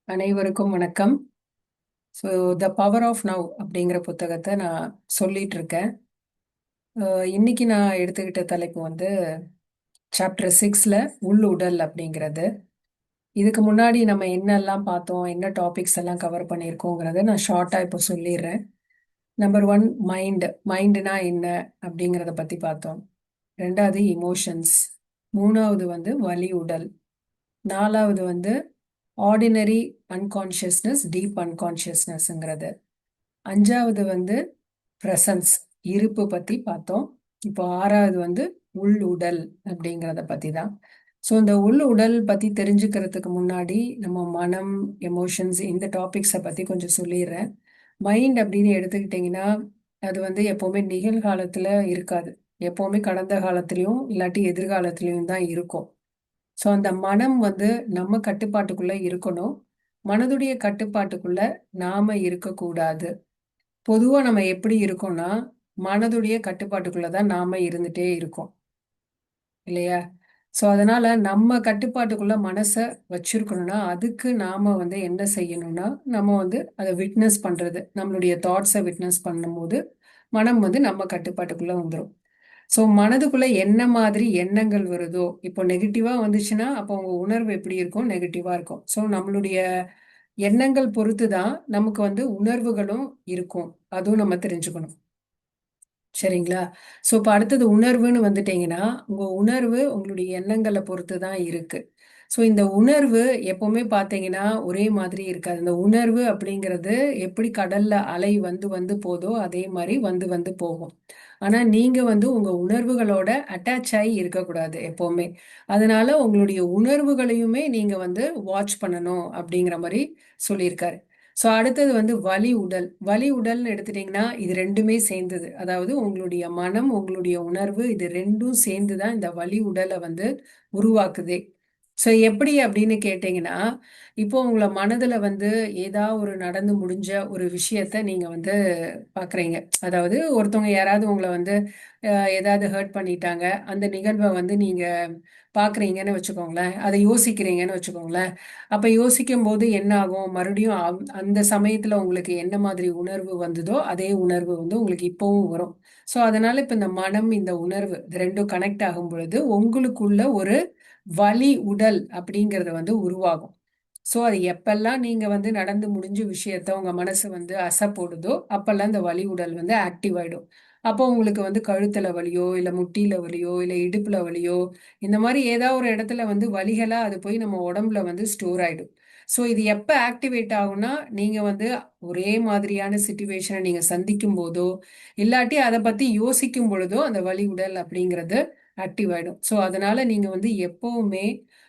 அனைவருக்கும் வணக்கம். So the power of now அப்படிங்கிற புத்தகத்தை நான் சொல்லிட்டு இருக்கேன். இன்னைக்கு நான் எடுத்துக்கிட்ட தலைப்பு வந்து சாப்டர் 6ல உள்ளுடல் அப்படிங்கிறது. இதுக்கு முன்னாடி நம்ம என்னெல்லாம் பார்த்தோம், என்ன டாபிக்ஸ் எல்லாம் கவர் பண்ணியிருக்கோங்கிறத நான் ஷார்ட்டாக இப்போ சொல்லிடுறேன். நம்பர் ஒன், மைண்டுனா என்ன அப்படிங்கிறத பற்றி பார்த்தோம். ரெண்டாவது இமோஷன்ஸ். மூணாவது வந்து வலி உடல். நாலாவது வந்து ஆர்டினரி அன்கான்ஷியஸ்னஸ், டீப் அன்கான்ஷியஸ்னஸ்ங்கிறது. அஞ்சாவது வந்து பிரசன்ஸ், இருப்பு பத்தி பார்த்தோம். இப்போ ஆறாவது வந்து உள் உடல் அப்படிங்கிறத பத்தி தான். ஸோ இந்த உள் உடல் பத்தி தெரிஞ்சுக்கிறதுக்கு முன்னாடி நம்ம மனம், எமோஷன்ஸ், இந்த டாபிக்ஸை பத்தி கொஞ்சம் சொல்லிடுறேன். மைண்ட் அப்படின்னு எடுத்துக்கிட்டிங்கன்னா அது வந்து எப்போவுமே நிகழ்காலத்துல இருக்காது. எப்போவுமே கடந்த காலத்திலையும் இல்லாட்டி எதிர்காலத்திலையும் தான் இருக்கும். ஸோ அந்த மனம் வந்து நம்ம கட்டுப்பாட்டுக்குள்ள இருக்கணும். மனதுடைய கட்டுப்பாட்டுக்குள்ள நாம இருக்கக்கூடாது. பொதுவா நம்ம எப்படி இருக்கோம்னா, மனதுடைய கட்டுப்பாட்டுக்குள்ள தான் நாம இருந்துட்டே இருக்கோம். இல்லையா? ஸோ அதனால நம்ம கட்டுப்பாட்டுக்குள்ள மனச வச்சிருக்கணும்னா, அதுக்கு நாம வந்து என்ன செய்யணும்னா, நம்ம வந்து அத விட்னஸ் பண்றது. நம்மளுடைய தாட்ஸ விட்னஸ் பண்ணும்போது, மனம் வந்து நம்ம கட்டுப்பாட்டுக்குள்ள வந்துரும். ஸோ மனதுக்குள்ள என்ன மாதிரி எண்ணங்கள் வருதோ, இப்போ நெகட்டிவா வந்துச்சுன்னா, அப்போ உங்க உணர்வு எப்படி இருக்கும்? நெகட்டிவா இருக்கும். ஸோ நம்மளுடைய எண்ணங்கள் பொறுத்து தான் நமக்கு வந்து உணர்வுகளும் இருக்கும். அதுவும் நம்ம தெரிஞ்சுக்கணும். சரிங்களா? ஸோ இப்போ அடுத்தது உணர்வுன்னு வந்துட்டீங்கன்னா, உங்க உணர்வு உங்களுடைய எண்ணங்கள பொறுத்து தான் இருக்கு. ஸோ இந்த உணர்வு எப்பவுமே பார்த்தீங்கன்னா, ஒரே மாதிரி இருக்காது. இந்த உணர்வு அப்படிங்கிறது எப்படி கடல்ல அலை வந்து வந்து போதோ, அதே மாரி வந்து வந்து போகும். ஆனா நீங்க வந்து உங்க உணர்வுகளோட அட்டாச் ஆயி இருக்கக்கூடாது எப்பவுமே. அதனால உங்களுடைய உணர்வுகளையுமே நீங்க வந்து வாட்ச் பண்ணணும் அப்படிங்கிற மாரி சொல்லியிருக்காரு. ஸோ அடுத்தது வந்து வலி உடல். வலி உடல்னு எடுத்துட்டீங்கன்னா, இது 2மே சேர்ந்தது. அதாவது உங்களுடைய மனம், உங்களுடைய உணர்வு இது 2ம் சேர்ந்து தான் இந்த வலி உடல வந்து உருவாக்குதே. ஸோ எப்படி அப்படின்னு கேட்டீங்கன்னா, இப்போ உங்கள மனதுல வந்து ஏதா ஒரு நடந்து முடிஞ்ச ஒரு விஷயத்த நீங்க வந்து பார்க்குறீங்க. அதாவது ஒருத்தவங்க யாராவது உங்கள வந்து ஏதாவது ஹர்ட் பண்ணிட்டாங்க. அந்த நிகழ்வ வந்து நீங்க பார்க்குறீங்கன்னு வச்சுக்கோங்களேன். அத யோசிக்கிறீங்கன்னு வச்சுக்கோங்களேன். அப்ப யோசிக்கும்போது என்ன ஆகும்? மறுபடியும் அந்த சமயத்துல உங்களுக்கு என்ன மாதிரி உணர்வு வந்ததோ, அதே உணர்வு வந்து உங்களுக்கு இப்பவும் வரும். ஸோ அதனால இப்ப இந்த மனம், இந்த உணர்வு இது 2ம் கனெக்ட் ஆகும் பொழுது, உங்களுக்குள்ள ஒரு வலி உடல் அப்படிங்கிறது வந்து உருவாகும். ஸோ அது எப்பெல்லாம் நீங்க வந்து நடந்து முடிஞ்ச விஷயத்த உங்க மனசு வந்து அசை போடுதோ, அப்பெல்லாம் இந்த வலி உடல் வந்து ஆக்டிவ் ஆயிடும். அப்போ உங்களுக்கு வந்து கழுத்துல வலியோ, இல்ல முட்டியில வலியோ, இல்ல இடுப்புல வலியோ, இந்த மாதிரி ஏதாவது ஒரு இடத்துல வந்து வலிகளா அது போய் நம்ம உடம்புல வந்து ஸ்டோர் ஆயிடும். ஸோ இது எப்ப ஆக்டிவேட் ஆகும்னா, நீங்க வந்து ஒரே மாதிரியான சிச்சுவேஷனை நீங்க சந்திக்கும் போதோ, இல்லாட்டி அதை பத்தி யோசிக்கும் பொழுதோ அந்த வலி உடல் அப்படிங்கிறது ஆக்டிவ் ஆயிடும். ஸோ அதனால நீங்க வந்து எப்பவுமே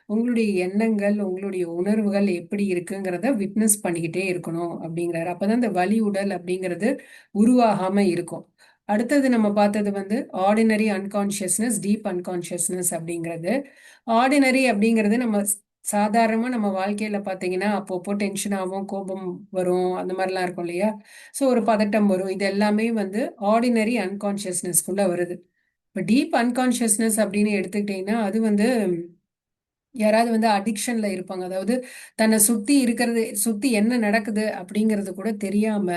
உங்களுடைய எண்ணங்கள், உங்களுடைய உணர்வுகள் எப்படி இருக்குங்கிறத விட்னஸ் பண்ணிக்கிட்டே இருக்கணும் அப்படிங்கிறாரு. அப்பதான் இந்த வலி உடல் அப்படிங்கிறது உருவாகாம இருக்கும். அடுத்தது நம்ம பார்த்தது வந்து ஆர்டினரி அன்கான்ஷியஸ்னஸ், டீப் அன்கான்ஷியஸ்னஸ் அப்படிங்கிறது. ஆர்டினரி அப்படிங்கிறது நம்ம சாதாரணமா நம்ம வாழ்க்கையில பார்த்தீங்கன்னா, அப்பப்போ டென்ஷன் ஆகும், கோபம் வரும், அந்த மாதிரிலாம் இருக்கும் இல்லையா? ஸோ ஒரு பதட்டம் வரும். இது எல்லாமே வந்து ஆர்டினரி அன்கான்ஷியஸ்னஸ்க்குள்ள வருது. இப்போ டீப் அன்கான்ஷியஸ்னஸ் அப்படின்னு எடுத்துக்கிட்டீங்கன்னா, அது வந்து யாராவது வந்து அடிக்ஷன்ல இருப்பாங்க. அதாவது தன்னை சுத்தி இருக்கிறது, சுத்தி என்ன நடக்குது அப்படிங்கிறது கூட தெரியாம,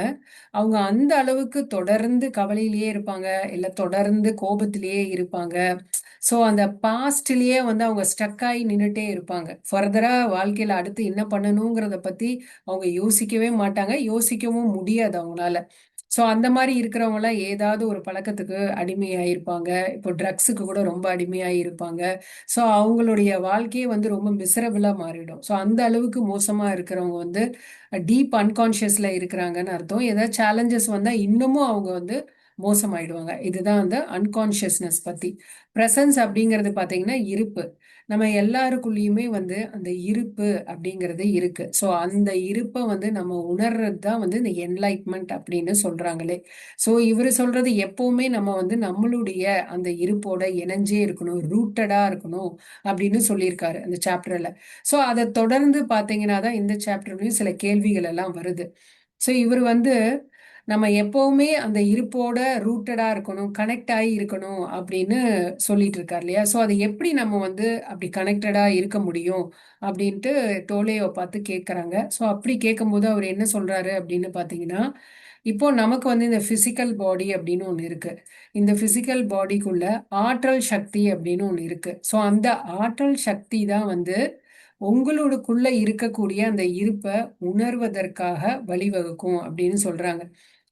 அவங்க அந்த அளவுக்கு தொடர்ந்து கவலையிலேயே இருப்பாங்க, இல்ல தொடர்ந்து கோபத்திலேயே இருப்பாங்க. ஸோ அந்த பாஸ்ட்லயே வந்து அவங்க ஸ்டக் ஆகி நின்னுட்டே இருப்பாங்க. ஃபர்தரா வாழ்க்கையில அடுத்து என்ன பண்ணணுங்கிறத பத்தி அவங்க யோசிக்கவே மாட்டாங்க. யோசிக்கவும் முடியாது அவங்களால. ஸோ அந்த மாதிரி இருக்கிறவங்கலாம் ஏதாவது ஒரு பழக்கத்துக்கு அடிமையாயிருப்பாங்க. இப்போ ட்ரக்ஸுக்கு கூட ரொம்ப அடிமையாயிருப்பாங்க. ஸோ அவங்களுடைய வாழ்க்கையே வந்து ரொம்ப மிசரபிளா மாறிடும். ஸோ அந்த அளவுக்கு மோசமா இருக்கிறவங்க வந்து டீப் அன்கான்ஷியஸ்ல இருக்கிறாங்கன்னு அர்த்தம். ஏதாவது சேலஞ்சஸ் வந்தா இன்னமும் அவங்க வந்து மோசமாயிடுவாங்க. இதுதான் அந்த அன்கான்ஷியஸ்னஸ் பத்தி. பிரசன்ஸ் அப்படிங்கிறது பாத்தீங்கன்னா இருப்பு. நம்ம எல்லாருக்குள்ளேயுமே வந்து அந்த இருப்பு அப்படிங்கிறது இருக்கு. ஸோ அந்த இருப்பை வந்து நம்ம உணர்றது தான் வந்து இந்த என்லைட்மெண்ட் அப்படின்னு சொல்றாங்களே. ஸோ இவர் சொல்றது எப்பவுமே நம்ம வந்து நம்மளுடைய அந்த இருப்போட இணைஞ்சே இருக்கணும், ரூட்டடா இருக்கணும் அப்படின்னு சொல்லியிருக்காரு அந்த சாப்டர்ல. ஸோ அதை தொடர்ந்து பாத்தீங்கன்னா தான் இந்த சாப்டர்லயும் சில கேள்விகள் எல்லாம் வருது. ஸோ இவர் வந்து நம்ம எப்பவுமே அந்த இருப்போட ரூட்டடா இருக்கணும், கனெக்ட் ஆகி இருக்கணும் அப்படின்னு சொல்லிட்டு இருக்கார் இல்லையா? ஸோ அது எப்படி நம்ம வந்து அப்படி கனெக்டடா இருக்க முடியும் அப்படின்ட்டு டோலேவை பார்த்து கேட்குறாங்க. ஸோ அப்படி கேட்கும்போது அவர் என்ன சொல்றாரு அப்படின்னு பார்த்தீங்கன்னா, இப்போ நமக்கு வந்து இந்த பிசிக்கல் பாடி அப்படின்னு ஒன்று இருக்கு. இந்த பிசிக்கல் பாடிக்குள்ள ஆற்றல் சக்தி அப்படின்னு ஒன்று இருக்கு. ஸோ அந்த ஆற்றல் சக்தி தான் வந்து உங்களுக்குள்ள இருக்கக்கூடிய அந்த இருப்பை உணர்வதற்காக வழிவகுக்கும் அப்படின்னு சொல்றாங்க.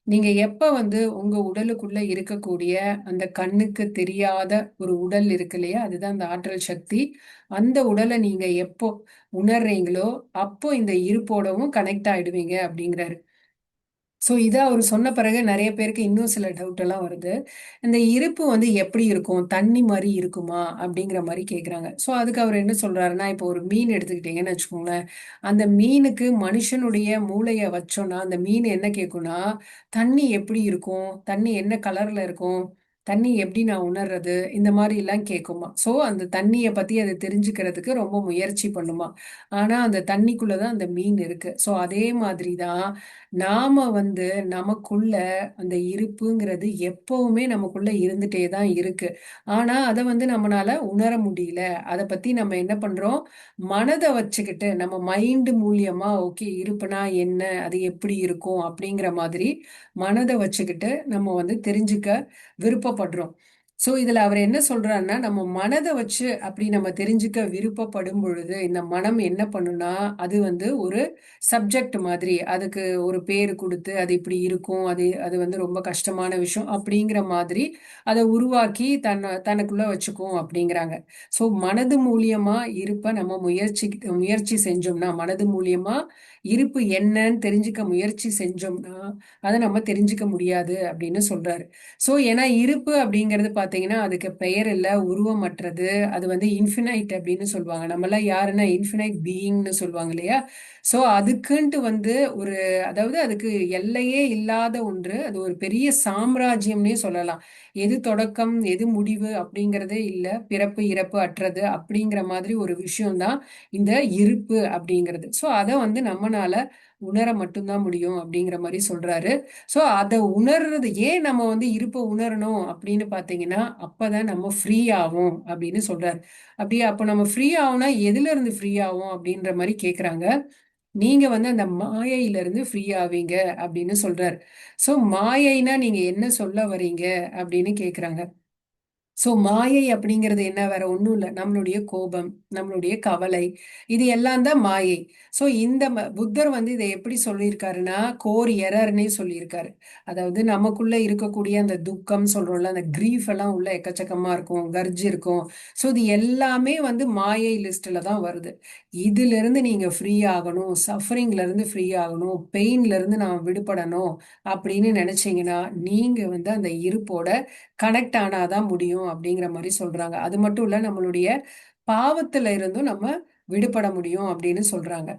நீங்க எப்ப வந்து உங்க உடலுக்குள்ள இருக்கக்கூடிய அந்த கண்ணுக்கு தெரியாத ஒரு உடல் இருக்கு இல்லையா, அதுதான் அந்த ஆற்றல் சக்தி. அந்த உடலை நீங்க எப்போ உணர்றீங்களோ அப்போ இந்த இருப்போடவும் கனெக்ட் ஆயிடுவீங்க அப்படிங்கிறாரு. ஸோ இதை அவர் சொன்ன பிறகு நிறைய பேருக்கு இன்னும் சில டவுட் எல்லாம் வருது. இந்த இருப்பு வந்து எப்படி இருக்கும், தண்ணி மாதிரி இருக்குமா அப்படிங்கிற மாதிரி கேட்குறாங்க. ஸோ அதுக்கு அவர் என்ன சொல்றாருன்னா, இப்போ ஒரு மீன் எடுத்துக்கிட்டீங்கன்னு வச்சுக்கோங்களேன். அந்த மீனுக்கு மனுஷனுடைய மூளையை வச்சோம்னா அந்த மீன் என்ன கேட்கும்னா, தண்ணி எப்படி இருக்கும், தண்ணி என்ன கலர்ல இருக்கும், தண்ணி எப்படி நான் உணர்றது, இந்த மாதிரி எல்லாம் கேட்குமா. ஸோ அந்த தண்ணியை பத்தி அதை தெரிஞ்சுக்கிறதுக்கு ரொம்ப முயற்சி பண்ணுமா. ஆனா அந்த தண்ணிக்குள்ளதான் அந்த மீன் இருக்கு. ஸோ அதே மாதிரி தான் நாம வந்து நமக்குள்ள அந்த இருப்புங்கிறது எப்பவுமே நமக்குள்ள இருந்துட்டே தான் இருக்கு. ஆனா அதை வந்து நம்மளால உணர முடியல. அதை பத்தி நம்ம என்ன பண்றோம், மனதை வச்சுக்கிட்டு நம்ம மைண்ட் மூலியமா ஓகே இருப்புனா என்ன, அது எப்படி இருக்கும் அப்படிங்கிற மாதிரி மனதை வச்சுக்கிட்டு நம்ம வந்து தெரிஞ்சுக்க விருப்பப்படுறோம். சோ இதுல அவர் என்ன சொல்றாருன்னா, நம்ம மனதை வச்சு அப்படி நம்ம தெரிஞ்சுக்க விருப்பப்படும் பொழுது இந்த மனம் என்ன பண்ணுனா, அது வந்து ஒரு சப்ஜெக்ட் மாதிரி அதுக்கு ஒரு பேர் கொடுத்து அது இப்படி இருக்கும், அது அது வந்து ரொம்ப கஷ்டமான விஷயம் அப்படிங்கிற மாதிரி அதை உருவாக்கி தனக்குள்ள வச்சுக்கும் அப்படிங்கிறாங்க. ஸோ மனது மூலியமா இருப்ப நம்ம முயற்சி செஞ்சோம்னா, மனது மூலியமா இருப்பு என்னன்னு தெரிஞ்சுக்க முயற்சி செஞ்சோம்னா அதை நம்ம தெரிஞ்சுக்க முடியாது அப்படின்னு சொல்றாரு. ஸோ ஏன்னா இருப்பு அப்படிங்கிறது பார்த்தீங்கன்னா அதுக்கு பெயர் இல்லை, உருவமற்றது. அது வந்து இன்ஃபினைட் அப்படின்னு சொல்லுவாங்க. நம்மளாம் யாருன்னா இன்ஃபினைட் பீயிங்னு சொல்லுவாங்க இல்லையா? ஸோ அதுக்குன்ட்டு வந்து ஒரு, அதாவது அதுக்கு எல்லையே இல்லாத ஒன்று, அது ஒரு பெரிய சாம்ராஜ்யம்னே சொல்லலாம். எது தொடக்கம் எது முடிவு அப்படிங்கிறதே இல்லை, பிறப்பு இறப்பு அற்றது அப்படிங்கிற மாதிரி ஒரு விஷயம்தான் இந்த இருப்பு அப்படிங்கிறது. ஸோ அதை வந்து நம்மனால உணர மட்டும்தான் முடியும் அப்படிங்கிற மாதிரி சொல்றாரு. ஸோ அதை உணர்றது ஏன் நம்ம வந்து இருப்பை உணரணும் அப்படின்னு பார்த்தீங்கன்னா, அப்பதான் நம்ம ஃப்ரீ ஆகும் அப்படின்னு சொல்றாரு. அப்படியே அப்போ நம்ம ஃப்ரீ ஆகும்னா எதுல இருந்து ஃப்ரீ ஆகும் அப்படின்ற மாதிரி கேட்குறாங்க. நீங்க வந்து அந்த மாயையில இருந்து ஃப்ரீ ஆவீங்க அப்படின்னு சொல்றாரு. சோ மாயைனா நீங்க என்ன சொல்ல வரீங்க அப்படின்னு கேக்குறாங்க. சோ மாயை அப்படிங்கிறது என்ன, வேற ஒண்ணும் இல்ல, நம்மளுடைய கோபம், நம்மளுடைய கவலை, இது எல்லாம் தான் மாயை. சோ இந்த புத்தர் வந்து இதை எப்படி சொல்லியிருக்காருன்னா கோர் எரர்னே சொல்லியிருக்காரு. அதாவது நமக்குள்ள இருக்கக்கூடிய அந்த துக்கம் சொல்றோம்ல, அந்த கிரீஃப் எல்லாம் உள்ள எக்கச்சக்கமா இருக்கும், கர்ஜ் இருக்கும். சோ இது எல்லாமே வந்து மாயை லிஸ்ட்ல தான் வருது. இதுல இருந்து நீங்க ஃப்ரீ ஆகணும், சஃபரிங்ல இருந்து ஃப்ரீ ஆகணும், பெயின்ல இருந்து நான் விடுபடணும் அப்படின்னு நினைச்சீங்கன்னா நீங்க வந்து அந்த இருப்போட கனெக்ட் ஆனாதான் முடியும் அப்படிங்கிற மாதிரி சொல்றாங்க. அது மட்டும் இல்ல, நம்மளுடைய பாவத்துல இருந்தும் நம்ம விடுபட முடியும் அப்படின்னு சொல்றாங்க.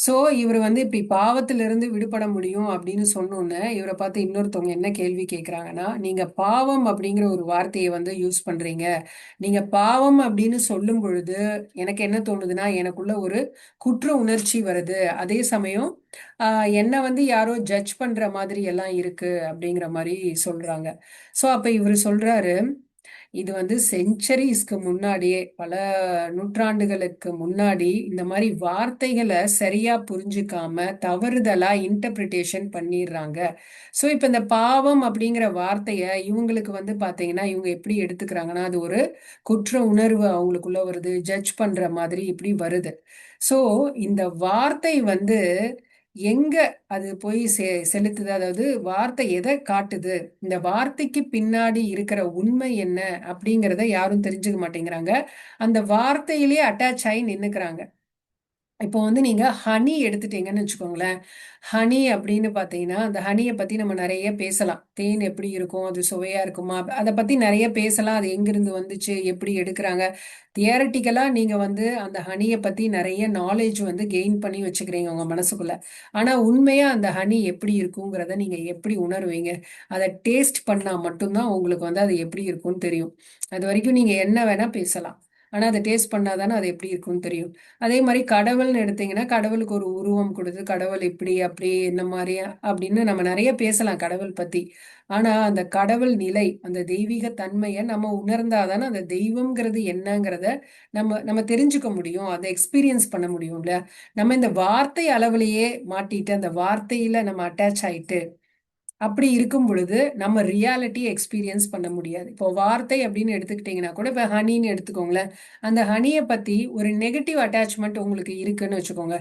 சோ இவர் வந்து இப்படி பாவத்துல இருந்து விடுபட முடியும் அப்படின்னு சொன்னோன்னு இவரை பார்த்து இன்னொருத்தவங்க என்ன கேள்வி கேட்கிறாங்கன்னா, நீங்க பாவம் அப்படிங்கிற ஒரு வார்த்தையை வந்து யூஸ் பண்றீங்க. நீங்க பாவம் அப்படின்னு சொல்லும் பொழுது எனக்கு என்ன தோணுதுன்னா, எனக்குள்ள ஒரு குற்ற உணர்ச்சி வருது. அதே சமயம் என்ன வந்து யாரோ ஜட்ஜ் பண்ற மாதிரி எல்லாம் இருக்கு அப்படிங்கிற மாதிரி சொல்றாங்க. சோ அப்ப இவர் சொல்றாரு, இது வந்து செஞ்சுரிஸ்க்கு முன்னாடியே, பல நூற்றாண்டுகளுக்கு முன்னாடி இந்த மாதிரி வார்த்தைகளை சரியா புரிஞ்சுக்காம தவறுதலா இன்டர்பிரிட்டேஷன் பண்ணிடுறாங்க. ஸோ இப்போ இந்த பாவம் அப்படிங்கிற வார்த்தையை இவங்களுக்கு வந்து பார்த்தீங்கன்னா இவங்க எப்படி எடுத்துக்கிறாங்கன்னா, அது ஒரு குற்ற உணர்வு அவங்களுக்குள்ள வருது, ஜட்ஜ் பண்ற மாதிரி இப்படி வருது. ஸோ இந்த வார்த்தை வந்து எங்க அது போய் செலுத்துது, அதாவது வார்த்தை எதை காட்டுது, இந்த வார்த்தைக்கு பின்னாடி இருக்கிற உண்மை என்ன அப்படிங்கிறத யாரும் தெரிஞ்சுக்க மாட்டேங்கிறாங்க. அந்த வார்த்தையிலேயே அட்டாச் ஆகி நின்னுக்கிறாங்க. இப்போ வந்து நீங்க ஹனி எடுத்துட்டீங்கன்னு வச்சுக்கோங்களேன். ஹனி அப்படின்னு பார்த்தீங்கன்னா, அந்த ஹனிய பத்தி நம்ம நெறைய பேசலாம். தேன் எப்படி இருக்கும்? அது சுவையா இருக்குமா? அத பத்தி நெறைய பேசலாம். அது எங்கிருந்து வந்துச்சு? எப்படி எடுக்குறாங்க? தியரட்டிக்கலா நீங்க வந்து அந்த ஹனிய பத்தி நெறைய நாலேட்ஜ் வந்து கெயின் பண்ணி வச்சுக்கிறீங்க உங்க மனசுக்குள்ள. ஆனா உண்மையா அந்த ஹனி எப்படி இருக்குங்கிறத நீங்க எப்படி உணருவீங்க? அத டேஸ்ட் பண்ணா மட்டும் தான் உங்களுக்கு வந்து அது எப்படி இருக்கும்னு தெரியும். அதுவரைக்கும் நீங்க என்ன வேணா பேசலாம். ஆனா அதை டேஸ்ட் பண்ணாதானே அது எப்படி இருக்கும்னு தெரியும். அதே மாதிரி கடவுள்னு எடுத்தீங்கன்னா கடவுளுக்கு ஒரு உருவம் கொடுத்து கடவுள் இப்படி அப்படி இந்த மாதிரி அப்படின்னு நம்ம நிறைய பேசலாம் கடவுள் பத்தி. ஆனா அந்த கடவுள் நிலை, அந்த தெய்வீக தன்மையை நம்ம உணர்ந்தாதானே அந்த தெய்வம்ங்கிறது என்னங்கிறத நம்ம நம்ம தெரிஞ்சுக்க முடியும், அதை எக்ஸ்பீரியன்ஸ் பண்ண முடியும்ல. நம்ம இந்த வார்த்தை அளவுலயே மாட்டிட்டு அந்த வார்த்தையில நம்ம அட்டாச் ஆயிட்டு அப்படி இருக்கும் பொழுது நம்ம ரியாலிட்டி எக்ஸ்பீரியன்ஸ் பண்ண முடியாது. இப்போ வார்த்தை அப்படின்னு எடுத்துக்கிட்டீங்கன்னா கூட இப்போ ஹனின்னு எடுத்துக்கோங்களேன். அந்த ஹனியை பத்தி ஒரு நெகட்டிவ் அட்டாச்மெண்ட் உங்களுக்கு இருக்குன்னு வச்சுக்கோங்க.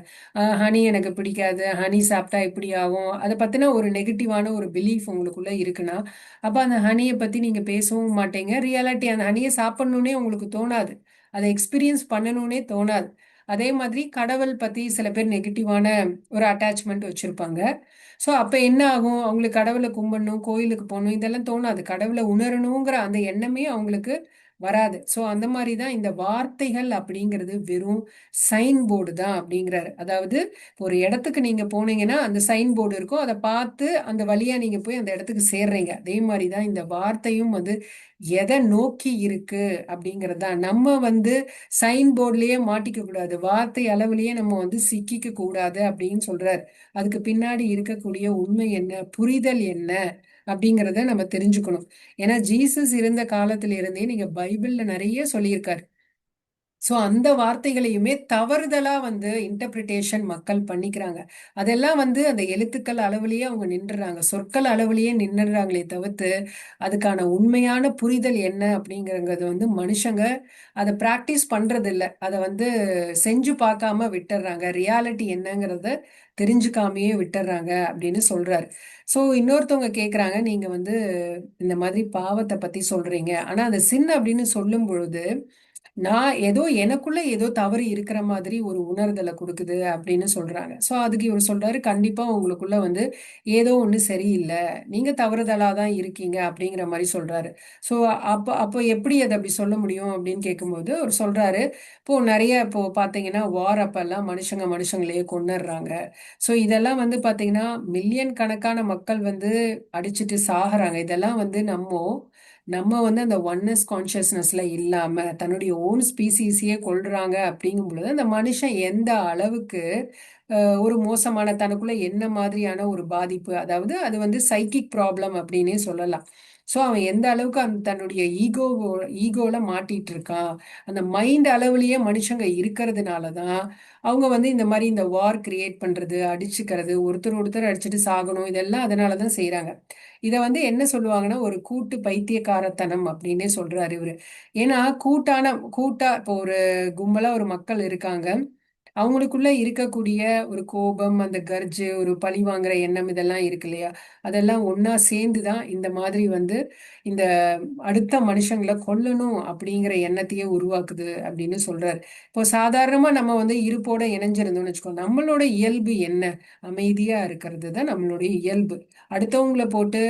ஹனி எனக்கு பிடிக்காது, ஹனி சாப்பிட்டா இப்படி ஆகும், அதை பத்தின ஒரு நெகட்டிவான ஒரு பிலீஃப் உங்களுக்குள்ள இருக்குன்னா அப்ப அந்த ஹனியை பத்தி நீங்க பேசவும் மாட்டீங்க. ரியாலிட்டி அந்த ஹனியை சாப்பிடணும்னே உங்களுக்கு தோணாது, அதை எக்ஸ்பீரியன்ஸ் பண்ணணும்னே தோணாது. அதே மாதிரி கடவுள் பத்தி சில பேர் நெகட்டிவான ஒரு அட்டாச்மெண்ட் வச்சிருப்பாங்க. ஸோ அப்போ என்ன ஆகும், அவங்களுக்கு கடவுளை கும்பிடணும், கோயிலுக்கு போகணும் இதெல்லாம் தோணாது. கடவுளை உணரணுங்கிற அந்த எண்ணமே அவங்களுக்கு வராது. ஸோ அந்த மாதிரி தான் இந்த வார்த்தைகள் அப்படிங்கிறது வெறும் சைன் போர்டு தான் அப்படிங்கிறாரு. அதாவது ஒரு இடத்துக்கு நீங்க போனீங்கன்னா அந்த சைன் போர்டு இருக்கும், அதை பார்த்து அந்த வழியா நீங்க போய் அந்த இடத்துக்கு சேர்றீங்க. அதே மாதிரி தான் இந்த வார்த்தையும் வந்து எதை நோக்கி இருக்கு அப்படிங்கிறது தான். நம்ம வந்து சைன் போர்ட்லயே மாட்டிக்க கூடாது, வார்த்தை அளவுலயே நம்ம வந்து சிக்கிக்க கூடாது அப்படின்னு சொல்றாரு. அதுக்கு பின்னாடி இருக்கக்கூடிய உண்மை என்ன, புரிதல் என்ன அப்படிங்கிறத நம்ம தெரிஞ்சுக்கணும். ஏன்னா ஜீசஸ் இருந்த காலத்துல இருந்தே நீங்க பைபிள்ல நிறைய சொல்லியிருக்காரு. ஸோ அந்த வார்த்தைகளையுமே தவறுதலா வந்து இன்டர்பிரிட்டேஷன் மக்கள் பண்ணிக்கிறாங்க. அதெல்லாம் வந்து அந்த எழுத்துக்கள் அளவுலயே அவங்க நின்றுறாங்க, சொற்கள் அளவுலயே நின்றுறாங்களே தவிர்த்து அதுக்கான உண்மையான புரிதல் என்ன அப்படிங்கிறது வந்து மனுஷங்க அதை பிராக்டிஸ் பண்றது இல்லை. அதை வந்து செஞ்சு பார்க்காம விட்டுறாங்க, ரியாலிட்டி என்னங்கிறத தெரிஞ்சுக்காமையே விட்டுறாங்க அப்படின்னு சொல்றாரு. ஸோ இன்னொருத்தவங்க கேட்குறாங்க, நீங்க வந்து இந்த மாதிரி பாவத்தை பத்தி சொல்றீங்க, ஆனா அந்த சின் அப்படின்னு சொல்லும் பொழுது நான் ஏதோ எனக்குள்ள ஏதோ தவறு இருக்கிற மாதிரி ஒரு உணர்தலை கொடுக்குது அப்படின்னு சொல்றாங்க. ஸோ அதுக்கு இவர் சொல்றாரு, கண்டிப்பா உங்களுக்குள்ள வந்து ஏதோ ஒண்ணு சரியில்லை, நீங்க தவறுதலா தான் இருக்கீங்க அப்படிங்கிற மாதிரி சொல்றாரு. ஸோ அப்போ அப்போ எப்படி அதை அப்படி சொல்ல முடியும் அப்படின்னு கேட்கும்போது அவர் சொல்றாரு, இப்போ நிறைய இப்போ பாத்தீங்கன்னா வார் அப்பெல்லாம் மனுஷங்க மனுஷங்களையே கொன்னுடுறாங்க. ஸோ இதெல்லாம் வந்து பாத்தீங்கன்னா மில்லியன் கணக்கான மக்கள் வந்து அடிச்சுட்டு சாகுறாங்க. இதெல்லாம் வந்து நம்ம வந்து அந்த ஒன்னஸ் கான்சியஸ்னஸ்ல இல்லாம தன்னுடைய ஓன் ஸ்பீசிஸையே கொள்றாங்க அப்படிங்கும் பொழுது அந்த மனுஷன் எந்த அளவுக்கு ஒரு மோசமான தனக்குள்ள என்ன மாதிரியான ஒரு பாதிப்பு, அதாவது அது வந்து சைக்கிக் ப்ராப்ளம் அப்படின்னே சொல்லலாம். ஸோ அவன் எந்த அளவுக்கு அந்த தன்னுடைய ஈகோல மாட்டிட்டு இருக்கான், அந்த மைண்ட் அளவுலயே மனுஷங்க இருக்கிறதுனால தான் அவங்க வந்து இந்த மாதிரி இந்த வார் கிரியேட் பண்றது, அடிச்சுக்கிறது, ஒருத்தர் ஒருத்தர் அடிச்சுட்டு சாகணும், இதெல்லாம் அதனால தான் செய்றாங்க. இதை வந்து என்ன சொல்லுவாங்கன்னா ஒரு கூட்டு பைத்தியக்காரத்தனம் அப்படின்னே சொல்றாரு இவரு. ஏன்னா கூட்டா இப்போ ஒரு கும்பலா ஒரு மக்கள் இருக்காங்க, அவங்களுக்குள்ள இருக்கக்கூடிய ஒரு கோபம், அந்த கர்ஜு, ஒரு பழி வாங்குற எண்ணம் இதெல்லாம் இருக்கு இல்லையா, அதெல்லாம் ஒண்ணா சேர்ந்துதான் இந்த மாதிரி வந்து இந்த அடுத்த மனுஷங்களை கொல்லணும் அப்படிங்கிற எண்ணத்தையே உருவாக்குது அப்படின்னு சொல்றாரு. இப்போ சாதாரணமா நம்ம வந்து இருப்போட இணைஞ்சிருந்தோம்னு வச்சுக்கோ, நம்மளோட இயல்பு என்ன, அமைதியா இருக்கிறது தான் நம்மளுடைய இயல்பு. அடுத்தவங்களை போட்டு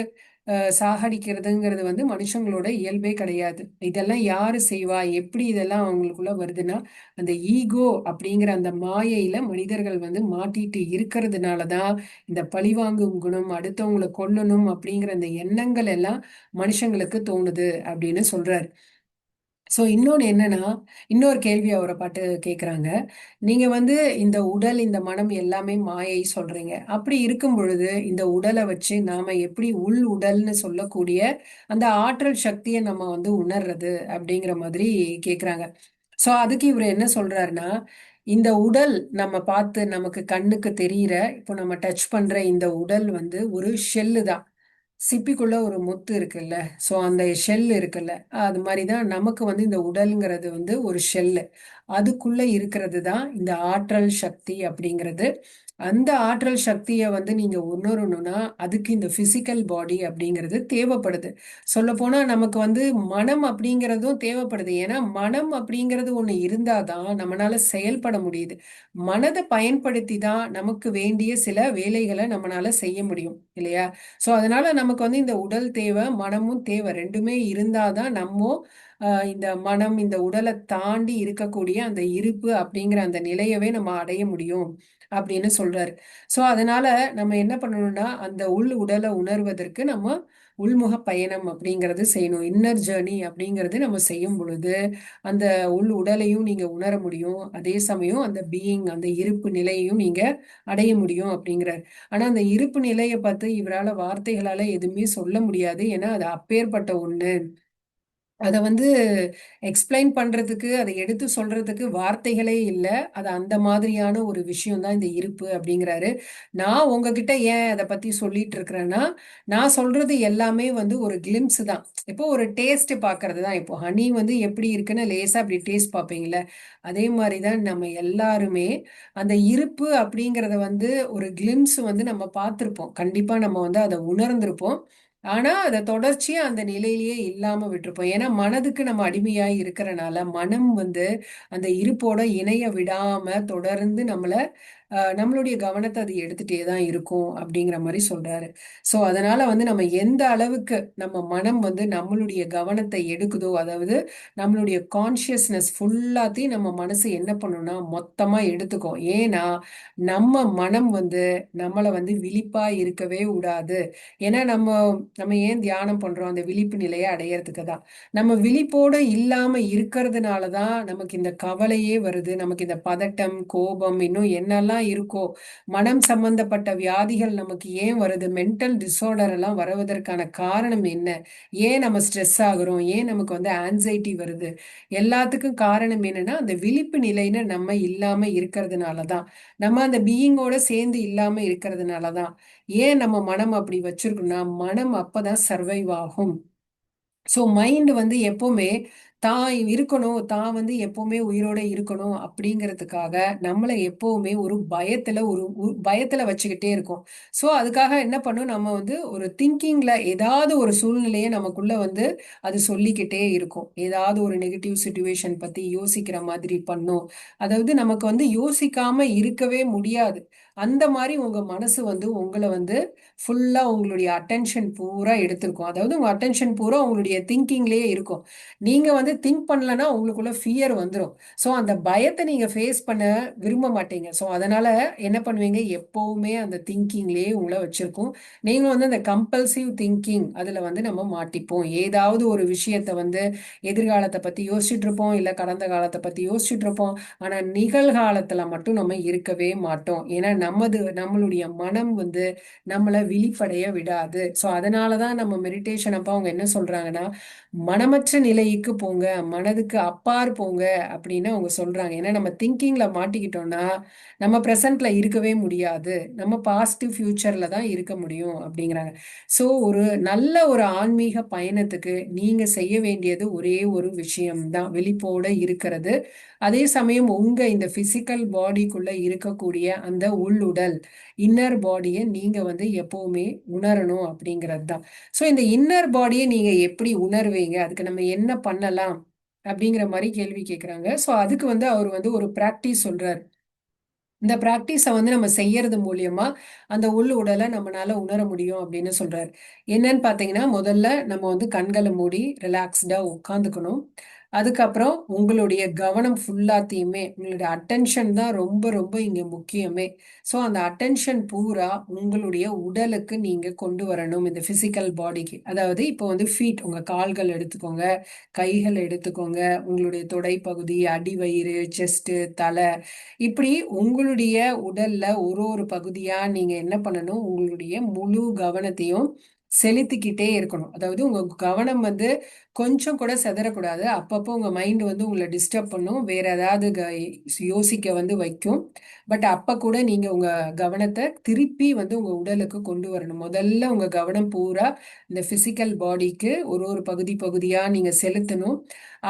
சாகடிக்கிறதுங்கிறது வந்து மனுஷங்களோட இயல்பே கிடையாது. இதெல்லாம் யாரு செய்வா, எப்படி இதெல்லாம் அவங்களுக்குள்ள வருதுன்னா அந்த ஈகோ அப்படிங்கிற அந்த மாயையில மனிதர்கள் வந்து மாட்டிட்டு இருக்கிறதுனாலதான் இந்த பழிவாங்கும் குணம், அடுத்தவங்களை கொல்லணும் அப்படிங்கிற அந்த எண்ணங்கள் எல்லாம் மனுஷங்களுக்கு தோணுது அப்படின்னு சொல்றாரு. ஸோ இன்னொன்று என்னன்னா, இன்னொரு கேள்வி அவரை பாட்டு கேட்குறாங்க, நீங்க வந்து இந்த உடல் இந்த மனம் எல்லாமே மாயை சொல்றீங்க, அப்படி இருக்கும் பொழுது இந்த உடலை வச்சு நாம எப்படி உள் உடல்னு சொல்லக்கூடிய அந்த ஆற்றல் சக்தியை நம்ம வந்து உணர்றது அப்படிங்கிற மாதிரி கேட்குறாங்க. ஸோ அதுக்கு இவர் என்ன சொல்றாருன்னா, இந்த உடல் நம்ம பார்த்து நமக்கு கண்ணுக்கு தெரியிற, இப்போ நம்ம டச் பண்ற இந்த உடல் வந்து ஒரு ஷெல்லு தான். சிப்பிக்குள்ள ஒரு முத்து இருக்குல்ல, ஸோ அந்த ஷெல் இருக்குல்ல, அது மாதிரிதான் நமக்கு வந்து இந்த உடல்ங்கிறது வந்து ஒரு ஷெல்லு. அதுக்குள்ள இருக்கிறது தான் இந்த ஆற்றல் சக்தி அப்படிங்கிறது. அந்த ஆற்றல் சக்தியை வந்து நீங்க உணரணும்னா அதுக்கு இந்த பிசிக்கல் பாடி அப்படிங்கிறது தேவைப்படுது. சொல்ல போனா நமக்கு வந்து மனம் அப்படிங்கிறதும் தேவைப்படுது. ஏன்னா மனம் அப்படிங்கிறது ஒண்ணு இருந்தாதான் நம்மளால செயல்பட முடியுது. மனதை பயன்படுத்தி தான் நமக்கு வேண்டிய சில வேலைகளை நம்மளால செய்ய முடியும் இல்லையா. ஸோ அதனால நமக்கு வந்து இந்த உடல் தேவை, மனமும் தேவை, ரெண்டுமே இருந்தாதான் நம்ம இந்த மனம் இந்த உடலை தாண்டி இருக்கக்கூடிய அந்த இருப்பு அப்படிங்கிற அந்த நிலையவே நம்ம அடைய முடியும் அப்படின்னு சொல்றாரு. ஸோ அதனால நம்ம என்ன பண்ணணும்னா அந்த உள் உடலை உணர்வதற்கு நம்ம உள்முக பயணம் அப்படிங்கிறது செய்யணும். இன்னர் ஜேர்னி அப்படிங்கிறது நம்ம செய்யும் பொழுது அந்த உள் உடலையும் நீங்க உணர முடியும். அதே சமயம் அந்த பீயிங், அந்த இருப்பு நிலையையும் நீங்க அடைய முடியும் அப்படிங்கிறார். ஆனா அந்த இருப்பு நிலையை பார்த்து இவரால வார்த்தைகளால எதுவுமே சொல்ல முடியாது. ஏன்னா அது அப்பேற்பட்ட ஒண்ணு. அதை வந்து எக்ஸ்பிளைன் பண்றதுக்கு, அதை எடுத்து சொல்றதுக்கு வார்த்தைகளே இல்லை. அது அந்த மாதிரியான ஒரு விஷயம் தான் இந்த இருப்பு அப்படிங்கிறாரு. நான் உங்ககிட்ட ஏன் அதை பத்தி சொல்லிட்டு இருக்கிறேன்னா, நான் சொல்றது எல்லாமே வந்து ஒரு கிளிம்ஸ் தான். இப்போ ஒரு டேஸ்ட் பார்க்கறது தான். இப்போ ஹனி வந்து எப்படி இருக்குன்னு லேசா அப்படி டேஸ்ட் பார்ப்பீங்கல்ல, அதே மாதிரி தான் நம்ம எல்லாருமே அந்த இருப்பு அப்படிங்கிறத வந்து ஒரு கிளிம்ஸ் வந்து நம்ம பார்த்துருப்போம். கண்டிப்பா நம்ம வந்து அதை உணர்ந்திருப்போம். ஆனா அதை தொடர்ச்சியா அந்த நிலையிலேயே இல்லாம விட்டுருப்போம். ஏன்னா மனதுக்கு நம்ம அடிமையாய் இருக்கிறனால மனம் வந்து அந்த இருப்போட இணைய விடாம தொடர்ந்து நம்மளுடைய கவனத்தை அது எடுத்துட்டே தான் இருக்கும் அப்படிங்கிற மாதிரி சொல்றாரு. ஸோ அதனால வந்து நம்ம எந்த அளவுக்கு நம்ம மனம் வந்து நம்மளுடைய கவனத்தை எடுக்குதோ, அதாவது நம்மளுடைய கான்சியஸ்னஸ் ஃபுல்லாத்தையும் நம்ம மனசு என்ன பண்ணும்னா மொத்தமா எடுத்துக்கும். ஏன்னா நம்ம மனம் வந்து நம்மளை வந்து விழிப்பா இருக்கவே விடாது. ஏன்னா நம்ம நம்ம ஏன் தியானம் பண்றோம்? அந்த விழிப்பு நிலையை அடையறதுக்கு தான். நம்ம விழிப்போட இல்லாம இருக்கிறதுனால தான் நமக்கு இந்த கவலையே வருது. நமக்கு இந்த பதட்டம், கோபம், இன்னும் என்னெல்லாம் இருக்கோ, மனம் சம்பந்தப்பட்ட வியாதிகள் நமக்கு ஏன் வருது? மென்டல் டிஸார்டர் எல்லாம் வருவதற்கான காரணம் என்ன? ஏன் நம்ம ஸ்ட்ரெஸ் ஆகுறோம்? ஏன் நமக்கு வந்து ஆன்சைட்டி வருது? எல்லாத்துக்கும் காரணம் என்னன்னா அந்த விழிப்பு நிலைன்னு நம்ம இல்லாம இருக்கிறதுனால தான். நம்ம அந்த பீயிங்கோட சேர்ந்து இல்லாம இருக்கிறதுனால தான். ஏன் நம்ம மனம் அப்படி வச்சிருக்கோம்னா, மனம் அப்பதான் சர்வைவ் ஆகும். ஸோ மைண்ட் வந்து எப்பவுமே தான் இருக்கணும், தான் வந்து எப்பவுமே உயிரோட இருக்கணும் அப்படிங்கிறதுக்காக நம்மளை எப்பவுமே ஒரு பயத்துல வச்சுக்கிட்டே இருக்கும். ஸோ அதுக்காக என்ன பண்ணும், நம்ம வந்து ஒரு திங்கிங்ல ஏதாவது ஒரு சூழ்நிலையை நமக்குள்ள வந்து அது சொல்லிக்கிட்டே இருக்கும். ஏதாவது ஒரு நெகட்டிவ் சுச்சுவேஷன் பத்தி யோசிக்கிற மாதிரி பண்ணும். அதாவது நமக்கு வந்து யோசிக்காம இருக்கவே முடியாது. அந்த மாதிரி உங்க மனசு வந்து உங்களை வந்து ஃபுல்லா உங்களுடைய அட்டென்ஷன் பூரா எடுத்திருக்கும். அதாவது உங்க அட்டென்ஷன் பூரா உங்களுடைய திங்கிங்லயே இருக்கும். நீங்க வந்து திங்க் பண்ணலன்னா உங்களுக்குள்ள ஃபியர் வந்துடும். ஸோ அந்த பயத்தை நீங்க ஃபேஸ் பண்ண விரும்ப மாட்டீங்க. ஸோ அதனால என்ன பண்ணுவீங்க, எப்பவுமே அந்த திங்கிங்லயே உங்களை வச்சிருக்கும். நீங்க வந்து அந்த கம்பல்சிவ் திங்கிங் அதுல வந்து நம்ம மாட்டிப்போம். ஏதாவது ஒரு விஷயத்த வந்து எதிர்காலத்தை பத்தி யோசிச்சுட்டு இருப்போம், இல்ல கடந்த காலத்தை பத்தி யோசிச்சுட்டு இருப்போம். ஆனா நிகழ்காலத்துல மட்டும் நம்ம இருக்கவே மாட்டோம். ஏன்னா நம்மளுடைய மனம் வந்து நம்மளை விழிப்படைய விடாது. ஸோ அதனாலதான் நம்ம மெடிடேஷன் அப்ப அவங்க என்ன சொல்றாங்கன்னா, மனமற்ற நிலைக்கு போங்க, மனதுக்கு அப்பார் போங்க அப்படின்னு அவங்க சொல்றாங்க. ஏன்னா நம்ம திங்கிங்ல மாட்டிக்கிட்டோம்னா நம்ம பிரசன்ட்ல இருக்கவே முடியாது. நம்ம பாசிட்டிவ் ஃபியூச்சர்ல தான் இருக்க முடியும் அப்படிங்கிறாங்க. ஸோ ஒரு நல்ல ஒரு ஆன்மீக பயணத்துக்கு நீங்க செய்ய வேண்டியது ஒரே ஒரு விஷயம்தான், விழிப்போட இருக்கிறது. அதே சமயம் உங்க இந்த பிசிக்கல் பாடிக்குள்ள இருக்கக்கூடிய அந்த உள்ளுடல், இன்னர் பாடியை நீங்க வந்து எப்பவுமே உணரணும் அப்படிங்கிறது தான். ஸோ இந்த இன்னர் பாடியை நீங்க எப்படி உணர்வீங்க, அதுக்கு நம்ம என்ன பண்ணலாம் அப்படிங்கிற மாதிரி கேள்வி கேட்குறாங்க. ஸோ அதுக்கு வந்து அவர் வந்து ஒரு பிராக்டிஸ் சொல்றாரு. இந்த பிராக்டிஸை வந்து நம்ம செய்யறது மூலியமா அந்த உள் உடலை நம்மளால உணர முடியும் அப்படின்னு சொல்றாரு. என்னன்னு பார்த்தீங்கன்னா, முதல்ல நம்ம வந்து கண்களை மூடி ரிலாக்ஸ்டா உட்காந்துக்கணும். அதுக்கப்புறம் உங்களுடைய கவனம் ஃபுல்லாத்தையுமே, உங்களுடைய அட்டென்ஷன் தான் ரொம்ப ரொம்ப இங்க முக்கியமே. ஸோ அந்த அட்டென்ஷன் பூரா உங்களுடைய உடலுக்கு நீங்க கொண்டு வரணும், இந்த பிசிக்கல் பாடிக்கு. அதாவது இப்போ வந்து ஃபீட், உங்க கால்கள் எடுத்துக்கோங்க, கைகள் எடுத்துக்கோங்க, உங்களுடைய தொடைப்பகுதி, அடிவயிறு, செஸ்ட், தலை, இப்படி உங்களுடைய உடல்ல ஒரு ஒரு பகுதியா நீங்க என்ன பண்ணணும், உங்களுடைய முழு கவனத்தையும் செலுத்திக்கிட்டே இருக்கணும். அதாவது உங்க கவனம் வந்து கொஞ்சம் கூட சிதறக்கூடாது. அப்பப்போ உங்க மைண்ட் வந்து உங்களை டிஸ்டர்ப் பண்ணும், வேற ஏதாவது யோசிக்க வந்து வைக்கும். பட் அப்ப கூட நீங்க உங்க கவனத்தை திருப்பி வந்து உங்க உடலுக்கு கொண்டு வரணும். முதல்ல உங்க கவனம் பூரா இந்த பிசிக்கல் பாடிக்கு ஒரு ஒரு பகுதி பகுதியா நீங்க செலுத்தணும்.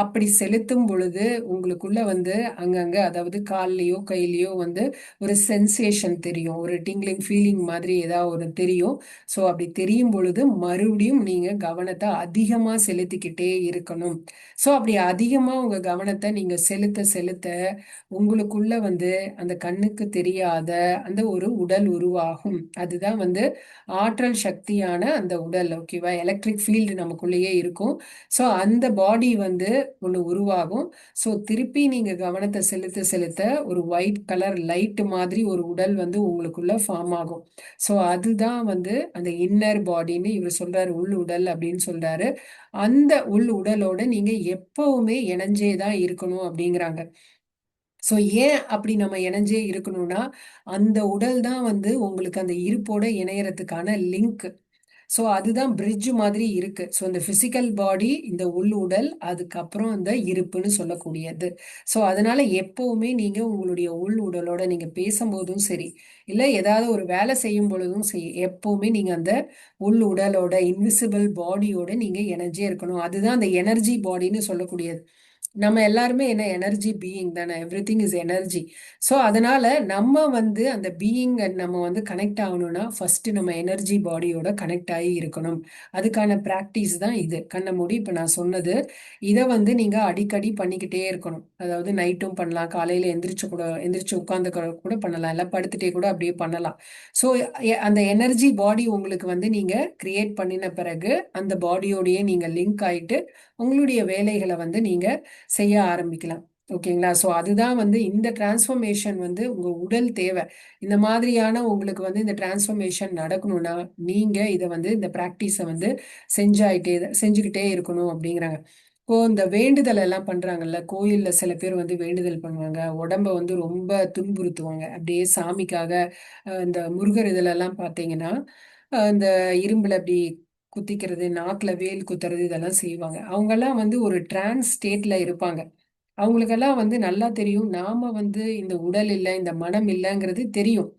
அப்படி செலுத்தும் பொழுது உங்களுக்குள்ள வந்து அங்கங்க, அதாவது கால்லயோ கையிலயோ வந்து ஒரு சென்சேஷன் தெரியும், ஒரு டிங்லிங் ஃபீலிங் மாதிரி ஏதாவது ஒரு தெரியும். ஸோ அப்படி தெரியும் பொழுது மறுபடியும் நீங்க கவனத்தை அதிகமா செலுத்திக்கிட்டே இருக்கணும். ஸோ அப்படி அதிகமா உங்க கவனத்தை நீங்க செலுத்த செலுத்த உங்களுக்குள்ள வந்து அந்த கண்ணுக்கு தெரியாத அந்த ஒரு உடல் உருவாகும். அதுதான் வந்து ஆற்றல் சக்தியான அந்த உடல். ஓகேவா? எலக்ட்ரிக் ஃபீல்டு நமக்குள்ளேயே இருக்கும். ஸோ அந்த பாடி வந்து ஒன்று உருவாகும். ஸோ திருப்பி நீங்க கவனத்தை செலுத்த செலுத்த ஒரு ஒயிட் கலர் லைட் மாதிரி ஒரு உடல் வந்து உங்களுக்குள்ள ஃபார்ம் ஆகும். ஸோ அதுதான் வந்து அந்த இன்னர் பாடி அப்படின்னு இவர் சொல்றாரு, உள் உடல் அப்படின்னு சொல்றாரு. அந்த உள் உடலோட நீங்க எப்பவுமே இணைஞ்சே தான் இருக்கணும் அப்படிங்கிறாங்க. ஸோ ஏன் அப்படி நம்ம இணைஞ்சே இருக்கணும்னா, அந்த உடல் தான் வந்து உங்களுக்கு அந்த இருப்போட இணையறதுக்கான லிங்க். ஸோ அதுதான் பிரிட்ஜ் மாதிரி இருக்கு. ஸோ இந்த பிசிக்கல் பாடி, இந்த உள் உடல், அதுக்கப்புறம் இந்த இருப்புன்னு சொல்லக்கூடியது. ஸோ அதனால எப்பவுமே நீங்க உங்களுடைய உள் உடலோட நீங்க பேசும்போதும் சரி, இல்ல ஏதாவது ஒரு வேலை செய்யும் பொழுதும் சரி, எப்பவுமே நீங்க அந்த உள் உடலோட இன்விசிபிள் பாடியோட நீங்க எனர்ஜியா இருக்கணும். அதுதான் அந்த எனர்ஜி பாடின்னு சொல்லக்கூடியது. நம்ம எல்லாருமே என்ன எனர்ஜி பீயிங் தானே, every thing is energy. So அதனால நம்ம வந்து அந்த பீயிங் நம்ம வந்து கனெக்ட் ஆகணும்னா ஃபர்ஸ்ட் நம்ம எனர்ஜி பாடியோட கனெக்ட் ஆகி இருக்கணும். அதுக்கான ப்ராக்டிஸ் தான் இது. கண்ண மூடி இப்போ நான் சொன்னது, இதை வந்து நீங்க அடிக்கடி பண்ணிக்கிட்டே இருக்கணும். அதாவது நைட்டும் பண்ணலாம், காலையில எந்திரிச்சு உட்கார்ந்து கூட பண்ணலாம், இல்லை படுத்துட்டே கூட அப்படியே பண்ணலாம். ஸோ அந்த எனர்ஜி பாடி உங்களுக்கு வந்து நீங்க கிரியேட் பண்ணின பிறகு அந்த பாடியோடயே நீங்க லிங்க் ஆயிட்டு உங்களுடைய வேலைகளை வந்து நீங்க செய்ய ஆரம்பிக்கலாம். ஓகேங்களா? ஸோ அதுதான் வந்து இந்த டிரான்ஸ்ஃபர்மேஷன் வந்து உங்க உடல் தேவை. இந்த மாதிரியான உங்களுக்கு வந்து இந்த டிரான்ஸ்ஃபர்மேஷன் நடக்கணும்னா நீங்க இதை வந்து இந்த ப்ராக்டிஸை வந்து செஞ்சுக்கிட்டே இருக்கணும் அப்படிங்கிறாங்க. இப்போ இந்த வேண்டுதல் எல்லாம் பண்றாங்கல்ல, கோயில்ல சில பேர் வந்து வேண்டுதல் பண்ணுவாங்க, உடம்ப வந்து ரொம்ப துன்புறுத்துவாங்க அப்படியே சாமிக்காக. இந்த முருகர் இதுல எல்லாம் பார்த்தீங்கன்னா இந்த இரும்புல அப்படி குத்திக்கிறது, நாக்குல வேல் குத்துறது, இதெல்லாம் செய்வாங்க. அவங்கெல்லாம் வந்து ஒரு டிரான்ஸ் ஸ்டேட்ல இருப்பாங்க. அவங்களுக்கெல்லாம் வந்து நல்லா தெரியும், நாம வந்து இந்த உடல் இல்லை, இந்த மனம் இல்லைங்கிறது தெரியும்.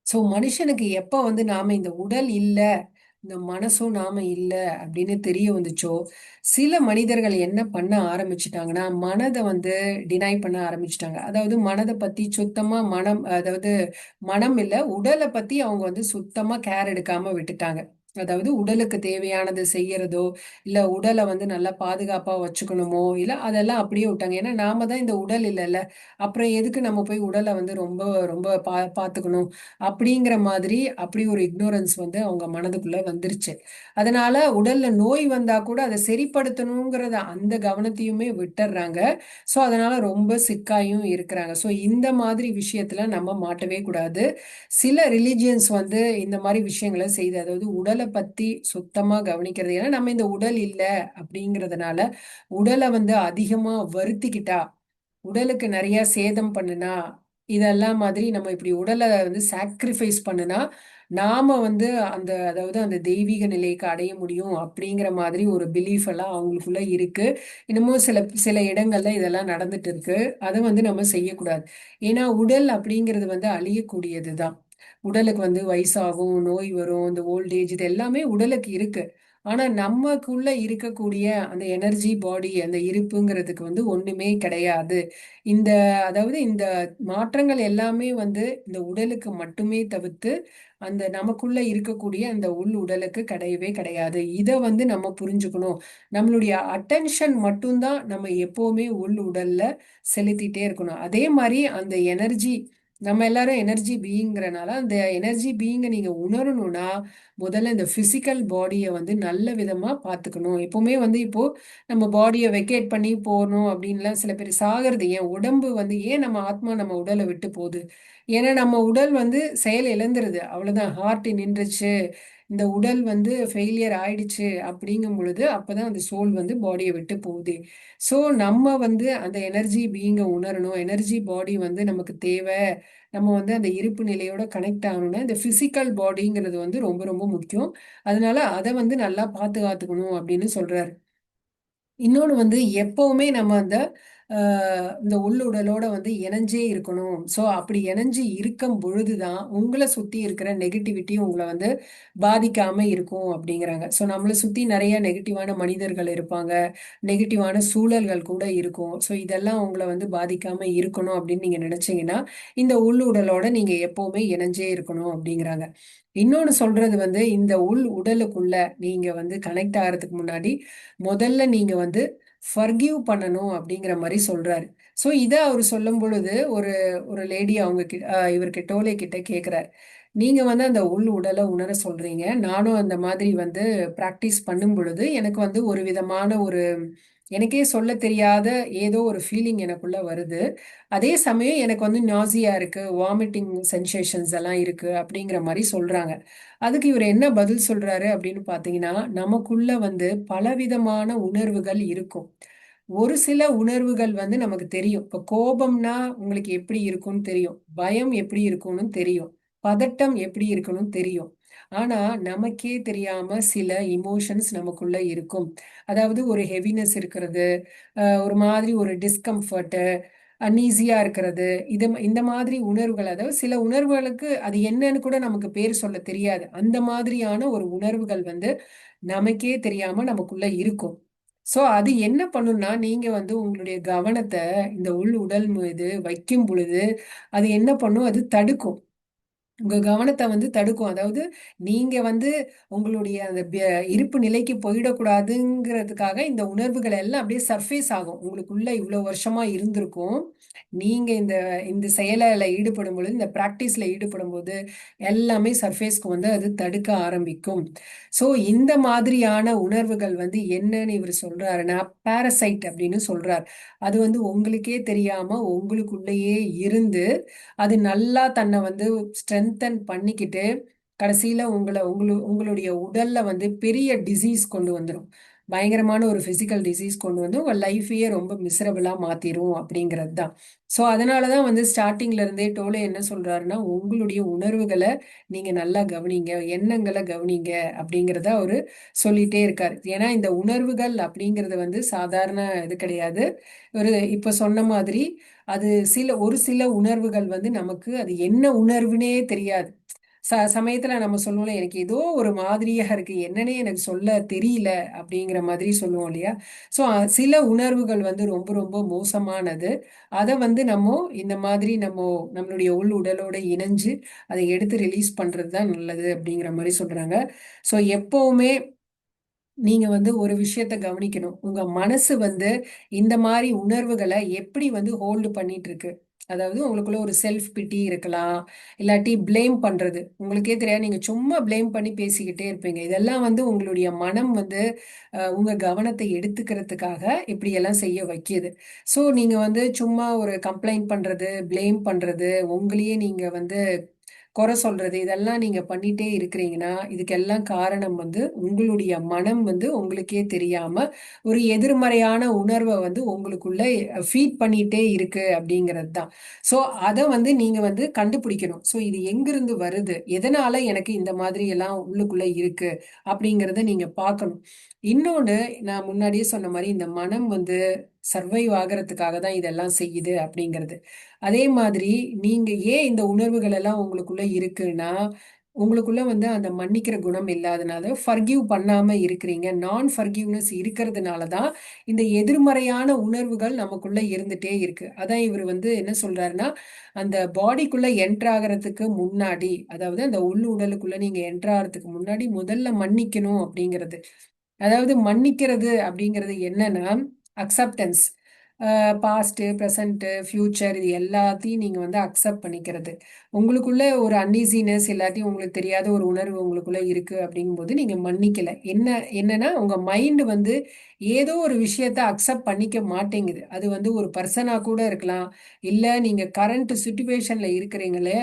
ஸோ மனுஷனுக்கு எப்போ வந்து நாம இந்த உடல் இல்லை, இந்த மனசும் நாம இல்லை அப்படின்னு தெரிய வந்துச்சோ, சில மனிதர்கள் என்ன பண்ண ஆரம்பிச்சிட்டாங்கன்னா மனதை வந்து டினை பண்ண ஆரம்பிச்சிட்டாங்க. அதாவது மனதை பத்தி சுத்தமா அதாவது மனம் இல்லை, உடலை பத்தி அவங்க வந்து சுத்தமா கேர் எடுக்காம விட்டுட்டாங்க. அதாவது உடலுக்கு தேவையானது செய்யறதோ, இல்ல உடலை வந்து நல்லா பாதுகாப்பா வச்சுக்கணுமோ, இல்ல அதெல்லாம் அப்படியே விட்டாங்க. ஏன்னா நாம தான் இந்த உடல் இல்லைல்ல, அப்புறம் எதுக்கு நம்ம போய் உடலை வந்து ரொம்ப ரொம்ப பாத்துக்கணும் அப்படிங்கிற மாதிரி அப்படி ஒரு இக்னோரன்ஸ் வந்து அவங்க மனதுக்குள்ள வந்துருச்சு. அதனால உடல்ல நோய் வந்தா கூட அதை சரிப்படுத்தணுங்கிறத அந்த கவனத்தையுமே விட்டுறாங்க. ஸோ அதனால ரொம்ப சிக்காயும் இருக்கிறாங்க. ஸோ இந்த மாதிரி விஷயத்துல நம்ம மாட்டவே கூடாது. சில ரிலிஜியன்ஸ் வந்து இந்த மாதிரி விஷயங்களை செய்து, அதாவது உடலை பத்தி சுத்தமா கவனிக்கிறது. ஏன்னா நம்ம இந்த உடல் இல்லை அப்படிங்கிறதுனால உடலை வந்து அதிகமா வருத்திக்கிட்டா, உடலுக்கு நிறைய சேதம் பண்ணுனா, இதெல்லாம் மாதிரி நம்ம இப்படி உடலை வந்து சாக்ரிஃபைஸ் பண்ணுனா நாம வந்து அதாவது அந்த தெய்வீக நிலைக்கு அடைய முடியும் அப்படிங்கிற மாதிரி ஒரு பிலீஃப் எல்லாம் அவங்களுக்குள்ள இருக்கு. இன்னமும் சில சில இடங்கள்ல இதெல்லாம் நடந்துட்டு இருக்கு. அதை வந்து நம்ம செய்யக்கூடாது. ஏன்னா உடல் அப்படிங்கிறது வந்து அழியக்கூடியது தான். உடலுக்கு வந்து வயசாகும், நோய் வரும், இந்த ஓல்டேஜ், இது எல்லாமே உடலுக்கு இருக்கு. ஆனா நமக்குள்ள இருக்கக்கூடிய அந்த எனர்ஜி பாடி, அந்த இருப்புங்கிறதுக்கு வந்து ஒண்ணுமே கிடையாது. இந்த அதாவது இந்த மாற்றங்கள் எல்லாமே வந்து இந்த உடலுக்கு மட்டுமே தவிர்த்து அந்த நமக்குள்ள இருக்கக்கூடிய அந்த உள் உடலுக்கு கிடையவே கிடையாது. இதை வந்து நம்ம புரிஞ்சுக்கணும். நம்மளுடைய அட்டென்ஷன் மட்டும்தான் நம்ம எப்பவுமே உள் உடல்ல செலுத்திட்டே இருக்கணும். அதே மாதிரி அந்த எனர்ஜி, நம்ம எல்லாரும் எனர்ஜி பீயிங்கிறனால அந்த எனர்ஜி பீயிங்கை நீங்க உணரணும்னா முதல்ல இந்த பிசிக்கல் பாடியை வந்து நல்ல விதமா பார்த்துக்கணும். எப்பவுமே வந்து இப்போ நம்ம பாடியை வெக்கேட் பண்ணி போகணும் அப்படின்லாம் சில பேர் சாகிறது ஏன், உடம்பு வந்து ஏன் நம்ம ஆத்மா நம்ம உடலை விட்டு போகுது? ஏன்னா நம்ம உடல் வந்து செயல் இழந்துருது, அவ்வளவுதான். ஹார்ட் நின்றுச்சு, இந்த உடல் வந்து ஃபெயிலியர் ஆயிடுச்சு அப்படிங்கும் பொழுது அப்பதான் அந்த சோல் வந்து பாடியை விட்டு போகுது. ஸோ நம்ம வந்து அந்த எனர்ஜி பீயிங்கை உணரணும். எனர்ஜி பாடி வந்து நமக்கு தேவை. நம்ம வந்து அந்த இருப்பு நிலையோட கனெக்ட் ஆகணும்னா இந்த பிசிக்கல் பாடிங்கிறது வந்து ரொம்ப ரொம்ப முக்கியம். அதனால அதை வந்து நல்லா பாத்துக்கணும் அப்படின்னு சொல்றாரு. இன்னொன்று வந்து எப்பவுமே நம்ம அந்த இந்த உள்ளுடலோட வந்து இணைஞ்சே இருக்கணும். ஸோ அப்படி இணைஞ்சு இருக்கும் பொழுதுதான் உங்களை சுத்தி இருக்கிற நெகட்டிவிட்டி உங்களை வந்து பாதிக்காம இருக்கும் அப்படிங்கிறாங்க. ஸோ நம்மளை சுத்தி நிறைய நெகட்டிவான மனிதர்கள் இருப்பாங்க, நெகட்டிவான சூழல்கள் கூட இருக்கும். ஸோ இதெல்லாம் உங்களை வந்து பாதிக்காம இருக்கணும் அப்படின்னு நீங்க நினைச்சீங்கன்னா இந்த உள்ளுடலோட நீங்க எப்பவுமே இணைஞ்சே இருக்கணும் அப்படிங்கிறாங்க. இன்னொன்னு சொல்றது வந்து இந்த உள் உடலுக்குள்ள நீங்க வந்து கனெக்ட் ஆகிறதுக்கு முன்னாடி முதல்ல நீங்க வந்து ஃபர்கிவ் பண்ணணும் அப்படிங்கிற மாதிரி சொல்றாரு. ஸோ இதை அவர் சொல்லும் பொழுது ஒரு ஒரு லேடி அவங்க இவருக்கு டோலே கிட்ட கேட்கிறார், நீங்க வந்து அந்த உள் உடலை உணர சொல்றீங்க, நானும் அந்த மாதிரி வந்து பிராக்டிஸ் பண்ணும் பொழுது எனக்கு வந்து ஒரு விதமான ஒரு எனக்கே சொல்ல தெரியாத ஏதோ ஒரு ஃபீலிங் எனக்குள்ள வருது. அதே சமயம் எனக்கு வந்து நாசியா இருக்கு, வாமிட்டிங் சென்சேஷன்ஸ் எல்லாம் இருக்கு அப்படிங்கிற மாதிரி சொல்றாங்க. அதுக்கு இவர் என்ன பதில் சொல்றாரு அப்படின்னு பாத்தீங்கன்னா, நமக்குள்ள வந்து பலவிதமான உணர்வுகள் இருக்கும். ஒரு சில உணர்வுகள் வந்து நமக்கு தெரியும். இப்ப கோபம்னா உங்களுக்கு எப்படி இருக்கும்னு தெரியும், பயம் எப்படி இருக்கும்னு தெரியும், பதட்டம் எப்படி இருக்கணும்னு தெரியும். ஆனா நமக்கே தெரியாம சில இமோஷன்ஸ் நமக்குள்ள இருக்கும். அதாவது ஒரு ஹெவினஸ் இருக்கிறது, ஒரு மாதிரி ஒரு டிஸ்கம்ஃபர்ட், அன்ஈஸியா இருக்கிறது, இந்த மாதிரி உணர்வுகள். அதாவது சில உணர்வுகளுக்கு அது என்னன்னு கூட நமக்கு பேர் சொல்ல தெரியாது. அந்த மாதிரியான ஒரு உணர்வுகள் வந்து நமக்கே தெரியாம நமக்குள்ள இருக்கும். சோ அது என்ன பண்ணும்னா, நீங்க வந்து உங்களுடைய கவனத்தை இந்த உள் உடல் மீது வைக்கும் பொழுது அது என்ன பண்ணும், அது தடுக்கும். உங்க கவனத்தை வந்து தடுக்கும். அதாவது நீங்க வந்து உங்களுடைய அந்த இருப்பு நிலைக்கு போயிடக்கூடாதுங்கிறதுக்காக இந்த உணர்வுகள் எல்லாம் அப்படியே சர்ஃபேஸ் ஆகும். உங்களுக்குள்ள இவ்வளவு வருஷமா இருந்திருக்கும். நீங்க இந்த இந்த செயலில் ஈடுபடும் பொழுது, இந்த பிராக்டிஸ்ல ஈடுபடும் போது எல்லாமே சர்ஃபேஸ்க்கு வந்து அது தடுக்க ஆரம்பிக்கும். ஸோ இந்த மாதிரியான உணர்வுகள் வந்து என்னன்னு இவர் சொல்றாருன்னா, பாரசைட் அப்படின்னு சொல்றார். அது வந்து உங்களுக்கே தெரியாம உங்களுக்குள்ளேயே இருந்து அது நல்லா தன்னை வந்து ஸ்ட்ரென்தன் பண்ணிக்கிட்டு கடைசியில உங்களுடைய உடல்ல வந்து பெரிய டிசீஸ் கொண்டு வந்துடும். பயங்கரமான ஒரு பிசிக்கல் டிசீஸ் கொண்டு வந்து உங்க லைஃபையே ரொம்ப மிசரபிளா மாத்திரும் அப்படிங்கிறது தான். ஸோ அதனாலதான் வந்து ஸ்டார்டிங்ல இருந்தே டோலே என்ன சொல்றாருன்னா, உங்களுடைய உணர்வுகளை நீங்க நல்லா கவனிங்க, எண்ணங்களை கவனிங்க அப்படிங்கிறத அவரு சொல்லிட்டே இருக்காரு. ஏன்னா இந்த உணர்வுகள் அப்படிங்கிறது வந்து சாதாரண இது கிடையாது. ஒரு இப்ப சொன்ன மாதிரி அது ஒரு சில உணர்வுகள் வந்து நமக்கு அது என்ன உணர்வுனே தெரியாது. சமயத்துல நம்ம சொல்லுவோம்ல, எனக்கு ஏதோ ஒரு மாதிரியா இருக்கு, என்னன்னே எனக்கு சொல்ல தெரியல அப்படிங்கிற மாதிரி சொல்லுவோம் இல்லையா? ஸோ சில உணர்வுகள் வந்து ரொம்ப ரொம்ப மோசமானது. அதை வந்து நம்ம இந்த மாதிரி நம்மளுடைய உள் உடலோட இணைஞ்சு அதை எடுத்து ரிலீஸ் பண்றது தான் நல்லது அப்படிங்கிற மாதிரி சொல்றாங்க. ஸோ எப்பவுமே நீங்க வந்து ஒரு விஷயத்த கவனிக்கணும். உங்க மனசு வந்து இந்த மாதிரி உணர்வுகளை எப்படி வந்து ஹோல்டு பண்ணிட்டு இருக்கு. அதாவது உங்களுக்குள்ள ஒரு செல்ஃப் பிட்டி இருக்கலாம், இல்லாட்டி பிளேம் பண்றது. உங்களுக்கே தெரியாது, நீங்க சும்மா பிளேம் பண்ணி பேசிக்கிட்டே இருப்பீங்க. இதெல்லாம் வந்து உங்களுடைய மனம் வந்து உங்க கவனத்தை எடுத்துக்கிறதுக்காக இப்படி எல்லாம் செய்ய வைக்கிது. ஸோ நீங்க வந்து சும்மா ஒரு கம்ப்ளைண்ட் பண்றது, பிளேம் பண்றது, உங்களையே நீங்க வந்து குறை சொல்றது, இதெல்லாம் நீங்க பண்ணிட்டே இருக்கிறீங்கன்னா, இதுக்கெல்லாம் காரணம் வந்து உங்களுடைய மனம் வந்து உங்களுக்கே தெரியாம ஒரு எதிர்மறையான உணர்வை வந்து உங்களுக்குள்ள ஃபீட் பண்ணிட்டே இருக்கு அப்படிங்கிறது தான். ஸோ அதை வந்து நீங்க வந்து கண்டுபிடிக்கணும். ஸோ இது எங்கிருந்து வருது, எதனால எனக்கு இந்த மாதிரி எல்லாம் உள்ளுக்குள்ள இருக்கு அப்படிங்கிறத நீங்க பார்க்கணும். இன்னொன்னு, நான் முன்னாடியே சொன்ன மாதிரி இந்த மனம் வந்து சர்வைவ் ஆகிறதுக்காக தான் இதெல்லாம் செய்யுது அப்படிங்கிறது. அதே மாதிரி நீங்க ஏன் இந்த உணர்வுகள் எல்லாம் உங்களுக்குள்ள இருக்குன்னா, உங்களுக்குள்ள வந்து அந்த மன்னிக்கிற குணம் இல்லாதனால, ஃபர்கிவ் பண்ணாம இருக்கிறீங்க. நான் ஃபர்கிவ்னஸ் இருக்கிறதுனால தான் இந்த எதிர்மறையான உணர்வுகள் நமக்குள்ள இருந்துட்டே இருக்கு. அதான் இவர் வந்து என்ன சொல்றாருன்னா, அந்த பாடிக்குள்ள என்டர் ஆகிறதுக்கு முன்னாடி, அதாவது அந்த உள் உடலுக்குள்ள நீங்க என்டர் ஆகிறதுக்கு முன்னாடி முதல்ல மன்னிக்கணும் அப்படிங்கிறது. அதாவது மன்னிக்கிறது அப்படிங்கிறது என்னன்னா, அக்செப்டன்ஸ். பாஸ்ட், ப்ரெசண்ட், ஃபியூச்சர் இது எல்லாத்தையும் நீங்க வந்து அக்செப்ட் பண்ணிக்கிறது. உங்களுக்குள்ள ஒரு அன்ஈசினஸ் இல்லாட்டி உங்களுக்கு தெரியாத ஒரு உணர்வு உங்களுக்குள்ள இருக்கு அப்படிங்கும்போது நீங்க மன்னிக்கல. என்னன்னா உங்க மைண்ட் வந்து ஏதோ ஒரு விஷயத்த அக்செப்ட் பண்ணிக்க மாட்டேங்குது. அது வந்து ஒரு பர்சனா கூட இருக்கலாம், இல்ல நீங்க கரண்ட் சுச்சுவேஷன்ல இருக்கிறீங்களே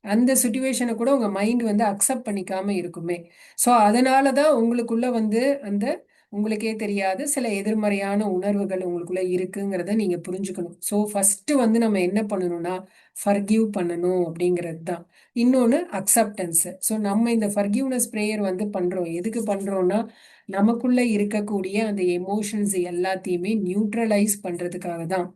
அந்த சுச்சுவேஷனை கூட உங்க மைண்ட் வந்து அக்செப்ட் பண்ணிக்காம இருக்குமே. ஸோ அதனால தான் உங்களுக்குள்ள வந்து அந்த உங்களுக்கே தெரியாத சில எதிர்மறையான உணர்வுகள் உங்களுக்குள்ள இருக்குங்கிறத நீங்க புரிஞ்சுக்கணும். ஸோ ஃபர்ஸ்ட் வந்து நம்ம என்ன பண்ணணும்னா, ஃபர்கிவ் பண்ணணும் அப்படிங்கிறது தான். இன்னொன்று அக்செப்டன்ஸ். ஸோ நம்ம இந்த ஃபர்கிவ்னஸ் ப்ரேயர் வந்து பண்றோம், எதுக்கு பண்றோம்னா, நமக்குள்ள இருக்கக்கூடிய அந்த எமோஷன்ஸ் எல்லாத்தையுமே நியூட்ரலைஸ் பண்றதுக்காக தான்.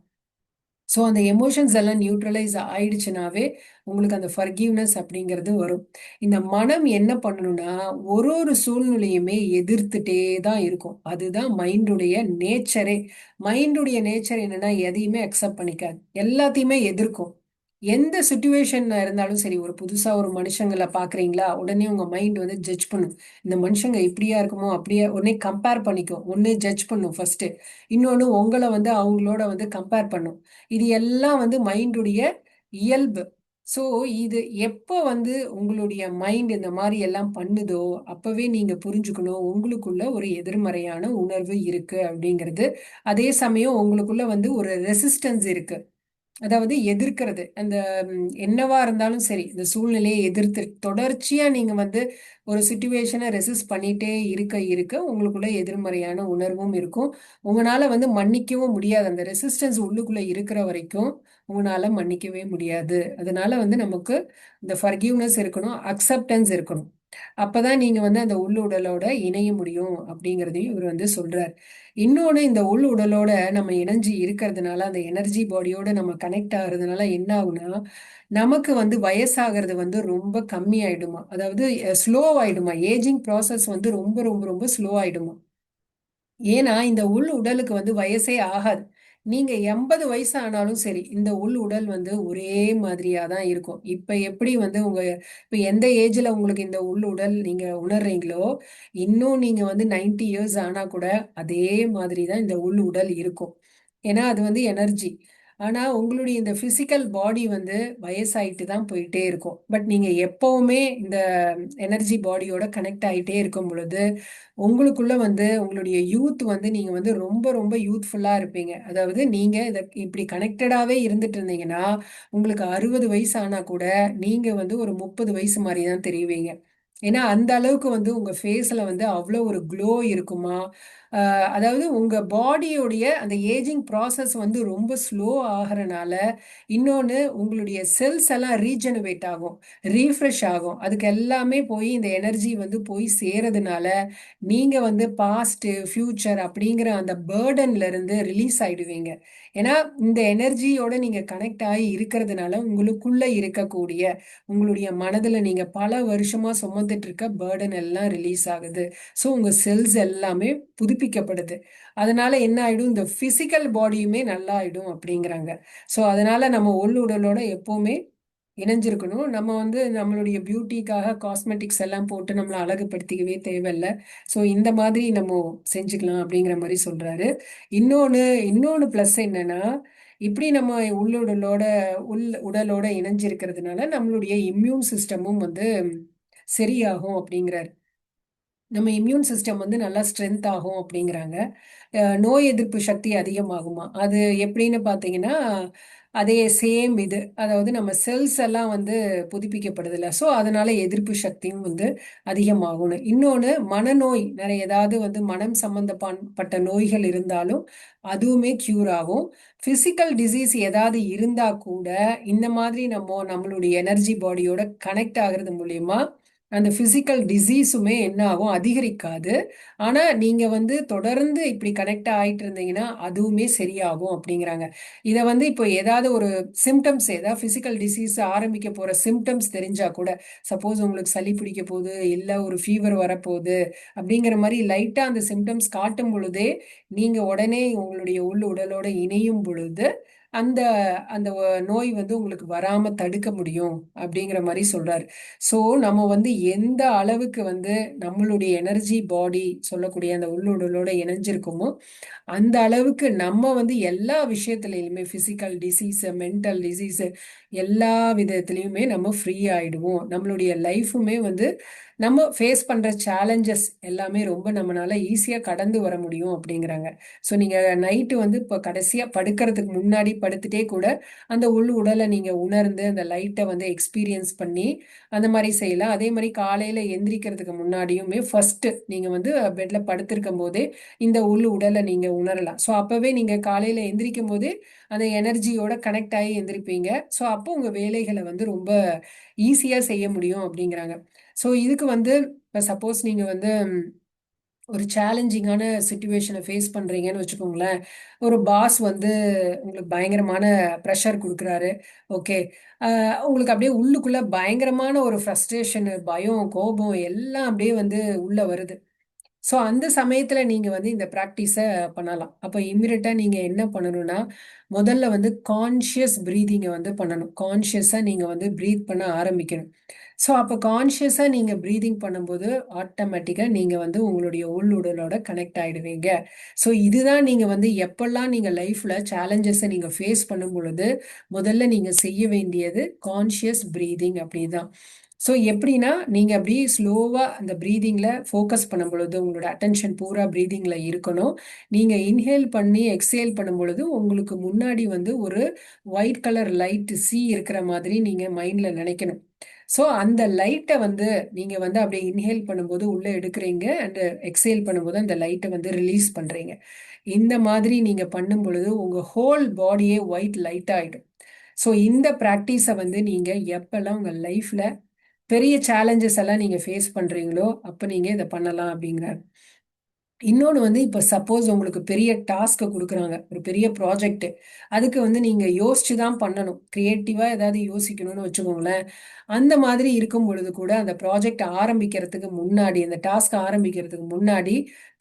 ஸோ அந்த எமோஷன்ஸ் எல்லாம் நியூட்ரலைஸ் ஆயிடுச்சுனாவே உங்களுக்கு அந்த ஃபர்கிவ்னஸ் அப்படிங்கிறது வரும். இந்த மனம் என்ன பண்ணணும்னா, ஒரு ஒரு சூழ்நிலையுமே எதிர்த்துட்டே தான் இருக்கும். அதுதான் மைண்டுடைய நேச்சரே. மைண்டுடைய நேச்சர் என்னன்னா, எதையுமே அக்செப்ட் பண்ணிக்காது, எல்லாத்தையுமே எதிர்க்கும். எந்த சுச்சுவேஷன் இருந்தாலும் சரி, ஒரு புதுசா ஒரு மனுஷங்களை பாக்குறீங்களா, உடனே உங்க மைண்ட் வந்து ஜட்ஜ் பண்ணும். இந்த மனுஷங்க இப்படியா இருக்குமோ அப்படியே, உடனே கம்பேர் பண்ணிக்கும். ஒன்னு ஜட்ஜ் பண்ணும் ஃபர்ஸ்ட், இன்னொன்னு உங்களை வந்து அவங்களோட வந்து கம்பேர் பண்ணும். இது எல்லாம் வந்து மைண்டுடைய இயல்பு. ஸோ இது எப்போ வந்து உங்களுடைய மைண்ட் இந்த மாதிரி எல்லாம் பண்ணுதோ அப்பவே நீங்க புரிஞ்சுக்கணும் உங்களுக்குள்ள ஒரு எதிர்மறையான உணர்வு இருக்கு அப்படிங்கிறது. அதே சமயம் உங்களுக்குள்ள வந்து ஒரு ரெசிஸ்டன்ஸ் இருக்கு, அதாவது எதிர்க்கிறது. அந்த என்னவா இருந்தாலும் சரி, இந்த சூழ்நிலையை எதிர்த்து தொடர்ச்சியா நீங்க வந்து ஒரு சுச்சுவேஷனை ரெசிஸ்ட் பண்ணிட்டே இருக்க இருக்க உங்களுக்குள்ள எதிர்மறையான உணர்வும் இருக்கும். உங்களால வந்து மன்னிக்கவும் முடியாது, அந்த ரெசிஸ்டன்ஸ் உள்ளுக்குள்ள இருக்கிற வரைக்கும் உங்களால மன்னிக்கவே முடியாது. அதனால வந்து நமக்கு இந்த ஃபர்கிவ்னஸ் இருக்கணும், அக்செப்டன்ஸ் இருக்கணும். அப்பதான் நீங்க வந்து அந்த உள்ளுடலோட இணைய முடியும் அப்படிங்கிறதையும் இவர் வந்து சொல்றார். இன்னொன்னு, இந்த உள் உடலோட நம்ம இணைஞ்சு இருக்கிறதுனால, அந்த எனர்ஜி பாடியோட நம்ம கனெக்ட் ஆகுறதுனால என்ன ஆகுனா, நமக்கு வந்து வயசாகிறது வந்து ரொம்ப கம்மி ஆயிடுமா, அதாவது ஸ்லோ ஆயிடுமா, ஏஜிங் ப்ராசஸ் வந்து ரொம்ப ரொம்ப ரொம்ப ஸ்லோ ஆயிடுமா. ஏன்னா இந்த உள் உடலுக்கு வந்து வயசே ஆகாது. நீங்க 80 வயசு ஆனாலும் சரி, இந்த உள் உடல் வந்து ஒரே மாதிரியா தான் இருக்கும். இப்ப எப்படி வந்து இப்ப எந்த ஏஜ்ல உங்களுக்கு இந்த உள் உடல் நீங்க உணர்றீங்களோ, இன்னும் நீங்க வந்து 90 இயர்ஸ் ஆனா கூட அதே மாதிரி தான் இந்த உள் உடல் இருக்கும். ஏன்னா அது வந்து எனர்ஜி. ஆனா உங்களுடைய இந்த பிசிக்கல் பாடி வந்து வயசாயிட்டு தான் போயிட்டே இருக்கும். பட் நீங்க எப்பவுமே இந்த எனர்ஜி பாடியோட கனெக்ட் ஆயிட்டே இருக்கும் பொழுது உங்களுக்குள்ள வந்து உங்களுடைய யூத் வந்து நீங்க வந்து ரொம்ப ரொம்ப யூத்ஃபுல்லா இருப்பீங்க. அதாவது நீங்க இத இப்படி கனெக்டடாவே இருந்துட்டு இருந்தீங்கன்னா, உங்களுக்கு 60 வயசு ஆனா கூட நீங்க வந்து ஒரு 30 வயசு மாதிரி தான் தெரியுவீங்க. ஏன்னா அந்த அளவுக்கு வந்து உங்க ஃபேஸ்ல வந்து அவ்வளோ ஒரு க்ளோ இருக்குமா. அதாவது உங்க பாடியோடைய அந்த ஏஜிங் ப்ராசஸ் வந்து ரொம்ப ஸ்லோ ஆகிறனால, இன்னொன்று உங்களுடைய செல்ஸ் எல்லாம் ரீஜெனரேட் ஆகும், ரீஃப்ரெஷ் ஆகும். அதுக்கு எல்லாமே போய் இந்த எனர்ஜி வந்து போய் சேரதுனால நீங்க வந்து பாஸ்ட் ஃபியூச்சர் அப்படிங்கிற அந்த பேர்டன்ல இருந்து ரிலீஸ் ஆயிடுவீங்க. ஏன்னா இந்த எனர்ஜியோட நீங்க கனெக்ட் ஆகி இருக்கிறதுனால உங்களுக்குள்ள இருக்கக்கூடிய உங்களுடைய மனதுல நீங்க பல வருஷமா சுமந்துட்டு இருக்க பேர்டன் எல்லாம் ரிலீஸ் ஆகுது. ஸோ உங்க செல்ஸ் எல்லாமே புதுப்பிக்கப்படுது. அதனால என்ன ஆயிடும், இந்த பிசிக்கல் பாடியுமே நல்லா ஆயிடும் அப்படிங்கிறாங்க. ஸோ அதனால நம்ம உடலோட எப்பவுமே இணைஞ்சிருக்கணும். நம்ம வந்து நம்மளுடைய பியூட்டிக்காக காஸ்மெட்டிக்ஸ் எல்லாம் போட்டு நம்மளை அழகுபடுத்திக்கவே தேவையில்ல. ஸோ இந்த மாதிரி நம்ம செஞ்சுக்கலாம் அப்படிங்கிற மாதிரி சொல்றாரு. இன்னொன்று இன்னொன்று ப்ளஸ் என்னன்னா, இப்படி நம்ம உள்ளுடலோட உடலோட இணைஞ்சிருக்கிறதுனால நம்மளுடைய இம்யூன் சிஸ்டமும் வந்து சரியாகும் அப்படிங்கிறாரு. நம்ம இம்யூன் சிஸ்டம் வந்து நல்லா ஸ்ட்ரென்த் ஆகும் அப்படிங்கிறாங்க. நோய் எதிர்ப்பு சக்தி அதிகமாகுமா, அது எப்படின்னு பார்த்தீங்கன்னா அதே சேம் இது, அதாவது நம்ம செல்ஸ் எல்லாம் வந்து புதுப்பிக்கப்படுதில்ல, ஸோ அதனால எதிர்ப்பு சக்தியும் வந்து அதிகமாகணும். இன்னொன்று, மனநோய் நிறைய ஏதாவது வந்து மனம் சம்பந்தப்பட்ட நோய்கள் இருந்தாலும் அதுவுமே க்யூர் ஆகும். ஃபிசிக்கல் டிசீஸ் ஏதாவது இருந்தா கூட இந்த மாதிரி நம்மளுடைய எனர்ஜி பாடியோட கனெக்ட் ஆகிறது மூலியமா அந்த பிசிக்கல் டிசீஸுமே என்ன ஆகும், அதிகரிக்காது. ஆனா நீங்க வந்து தொடர்ந்து இப்படி கனெக்ட் ஆயிட்டு இருந்தீங்கன்னா அதுவுமே சரியாகும் அப்படிங்கிறாங்க. இதை வந்து இப்போ ஏதாவது ஒரு சிம்டம்ஸ், ஏதாவது பிசிக்கல் டிசீஸ் ஆரம்பிக்க போற சிம்டம்ஸ் தெரிஞ்சா கூட, சப்போஸ் உங்களுக்கு சளி பிடிக்க போகுது இல்ல ஒரு ஃபீவர் வரப்போகுது அப்படிங்கிற மாதிரி லைட்டா அந்த சிம்டம்ஸ் காட்டும் பொழுதே நீங்க உடனே உங்களுடைய உடலோட இணையும் பொழுது அந்த அந்த நோய் வந்து உங்களுக்கு வராம தடுக்க முடியும் அப்படிங்கிற மாதிரி சொல்றாரு. ஸோ நம்ம வந்து எந்த அளவுக்கு வந்து நம்மளுடைய எனர்ஜி பாடி சொல்லக்கூடிய அந்த உள்ளுடலோட இணைஞ்சிருக்குமோ அந்த அளவுக்கு நம்ம வந்து எல்லா விஷயத்துலையுமே பிசிக்கல் டிசீஸ், மென்டல் டிசீஸ், எல்லா விதத்துலையுமே நம்ம ஃப்ரீ ஆயிடுவோம். நம்மளுடைய லைஃபுமே வந்து நம்ம ஃபேஸ் பண்ற சேலஞ்சஸ் எல்லாமே ரொம்ப நம்மளால ஈஸியா கடந்து வர முடியும் அப்படிங்கிறாங்க. ஸோ நீங்க நைட்டு வந்து இப்போ கடைசியா படுக்கிறதுக்கு முன்னாடி படுத்துட்டே கூட அந்த உடலை நீங்க உணர்ந்து அந்த லைட்டை வந்து எக்ஸ்பீரியன்ஸ் பண்ணி அந்த மாதிரி செய்யலாம். அதே மாதிரி காலையில எந்திரிக்கிறதுக்கு முன்னாடியுமே ஃபர்ஸ்ட் நீங்க வந்து பெட்ல படுத்திருக்கும் போதே இந்த உடலை நீங்க உணரலாம். ஸோ அப்பவே நீங்க காலையில எந்திரிக்கும் போதே அந்த எனர்ஜியோட கனெக்ட் ஆகி எந்திரிப்பீங்க. ஸோ அப்போ உங்க வேலைகளை வந்து ரொம்ப ஈஸியா செய்ய முடியும் அப்படிங்கிறாங்க. ஸோ இதுக்கு வந்து இப்போ சப்போஸ் நீங்க வந்து ஒரு சேலஞ்சிங்கான சுச்சுவேஷனை ஃபேஸ் பண்றீங்கன்னு வச்சுக்கோங்களேன். ஒரு பாஸ் வந்து உங்களுக்கு பயங்கரமான ப்ரெஷர் கொடுக்குறாரு. ஓகே, உங்களுக்கு அப்படியே உள்ளுக்குள்ள பயங்கரமான ஒரு ஃப்ரஸ்ட்ரேஷன், பயம், கோபம் எல்லாம் அப்படியே வந்து உள்ள வருது. ஸோ அந்த சமயத்துல நீங்க வந்து இந்த ப்ராக்டிஸை பண்ணலாம். அப்போ இம்மிடியட்டா நீங்க என்ன பண்ணணும்னா, முதல்ல வந்து கான்ஷியஸ் பிரீதிங்கை வந்து பண்ணணும். கான்ஷியஸா நீங்க வந்து பிரீத் பண்ண ஆரம்பிக்கணும். ஸோ அப்போ கான்ஷியஸாக நீங்கள் ப்ரீதிங் பண்ணும்போது ஆட்டோமேட்டிக்காக நீங்கள் வந்து உங்களுடைய உள்ளுடலோட கனெக்ட் ஆகிடுவீங்க. ஸோ இதுதான் நீங்கள் வந்து எப்பெல்லாம் நீங்கள் லைஃப்பில் சேலஞ்சஸை நீங்கள் ஃபேஸ் பண்ணும் பொழுது முதல்ல நீங்கள் செய்ய வேண்டியது கான்ஷியஸ் ப்ரீதிங் அப்படி தான். ஸோ எப்படின்னா நீங்கள் அப்படியே ஸ்லோவாக அந்த ப்ரீதிங்கில் ஃபோக்கஸ் பண்ணும் பொழுது உங்களோட அட்டென்ஷன் பூரா ப்ரீதிங்கில் இருக்கணும். நீங்கள் இன்ஹேல் பண்ணி எக்ஸேல் பண்ணும் பொழுது உங்களுக்கு முன்னாடி வந்து ஒரு ஒயிட் கலர் லைட் சி இருக்கிற மாதிரி நீங்கள் மைண்டில் நினைக்கணும். ஸோ அந்த லைட்டை வந்து நீங்கள் வந்து அப்படியே இன்ஹேல் பண்ணும்போது உள்ளே எடுக்கிறீங்க அண்ட் எக்ஸேல் பண்ணும்போது அந்த லைட்டை வந்து ரிலீஸ் பண்ணுறீங்க. இந்த மாதிரி நீங்கள் பண்ணும் பொழுது உங்கள் ஹோல் பாடியே ஒயிட் லைட் ஆகிடும். ஸோ இந்த ப்ராக்டிஸை வந்து நீங்கள் எப்பெல்லாம் உங்கள் லைஃப்பில் பெரிய சேலஞ்சஸ் எல்லாம் நீங்கள் ஃபேஸ் பண்ணுறீங்களோ அப்போ நீங்கள் இதை பண்ணலாம் அப்படிங்கிறார். இன்னொன்று வந்து இப்போ சப்போஸ் உங்களுக்கு பெரிய டாஸ்க்கை கொடுக்குறாங்க, ஒரு பெரிய ப்ராஜெக்ட், அதுக்கு வந்து நீங்கள் யோசிச்சு தான் பண்ணணும், க்ரியேட்டிவாக ஏதாவது யோசிக்கணும்னு வச்சுக்கோங்களேன். அந்த மாதிரி இருக்கும் பொழுது கூட அந்த ப்ராஜெக்ட் ஆரம்பிக்கிறதுக்கு முன்னாடி, அந்த டாஸ்க் ஆரம்பிக்கிறதுக்கு முன்னாடி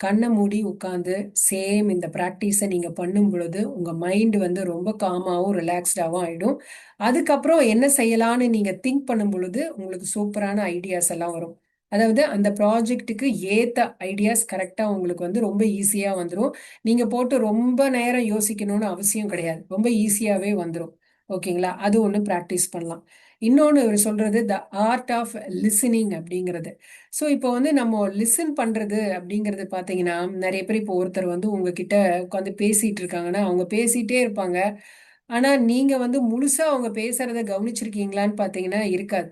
கண்ணை மூடி உட்காந்து சேம் இந்த ப்ராக்டிஸை நீங்கள் பண்ணும் பொழுது உங்கள் மைண்டு வந்து ரொம்ப காமாகவும் ரிலாக்ஸ்டாகவும் ஆகிடும். அதுக்கப்புறம் என்ன செய்யலான்னு நீங்கள் திங்க் பண்ணும் பொழுது உங்களுக்கு சூப்பரான ஐடியாஸ் எல்லாம் வரும். அதாவது அந்த ப்ராஜெக்ட்டுக்கு ஏற்ற ஐடியாஸ் கரெக்டாக உங்களுக்கு வந்து ரொம்ப ஈஸியாக வந்துடும். நீங்கள் போட்டு ரொம்ப நேரம் யோசிக்கணும்னு அவசியம் கிடையாது, ரொம்ப ஈஸியாகவே வந்துடும். ஓகேங்களா? அது ஒன்று ப்ராக்டிஸ் பண்ணலாம். இன்னொன்று இவர் சொல்கிறது த ஆர்ட் ஆஃப் லிசனிங் அப்படிங்கிறது. ஸோ இப்போ வந்து நம்ம லிசன் பண்ணுறது அப்படிங்கிறது பார்த்தீங்கன்னா நிறைய பேர் இப்போ ஒருத்தர் வந்து உங்ககிட்ட உட்காந்து பேசிகிட்டு இருக்காங்கன்னா அவங்க பேசிகிட்டே இருப்பாங்க. ஆனால் நீங்கள் வந்து முழுசாக அவங்க பேசுகிறத கவனிச்சிருக்கீங்களான்னு பார்த்தீங்கன்னா இருக்காது.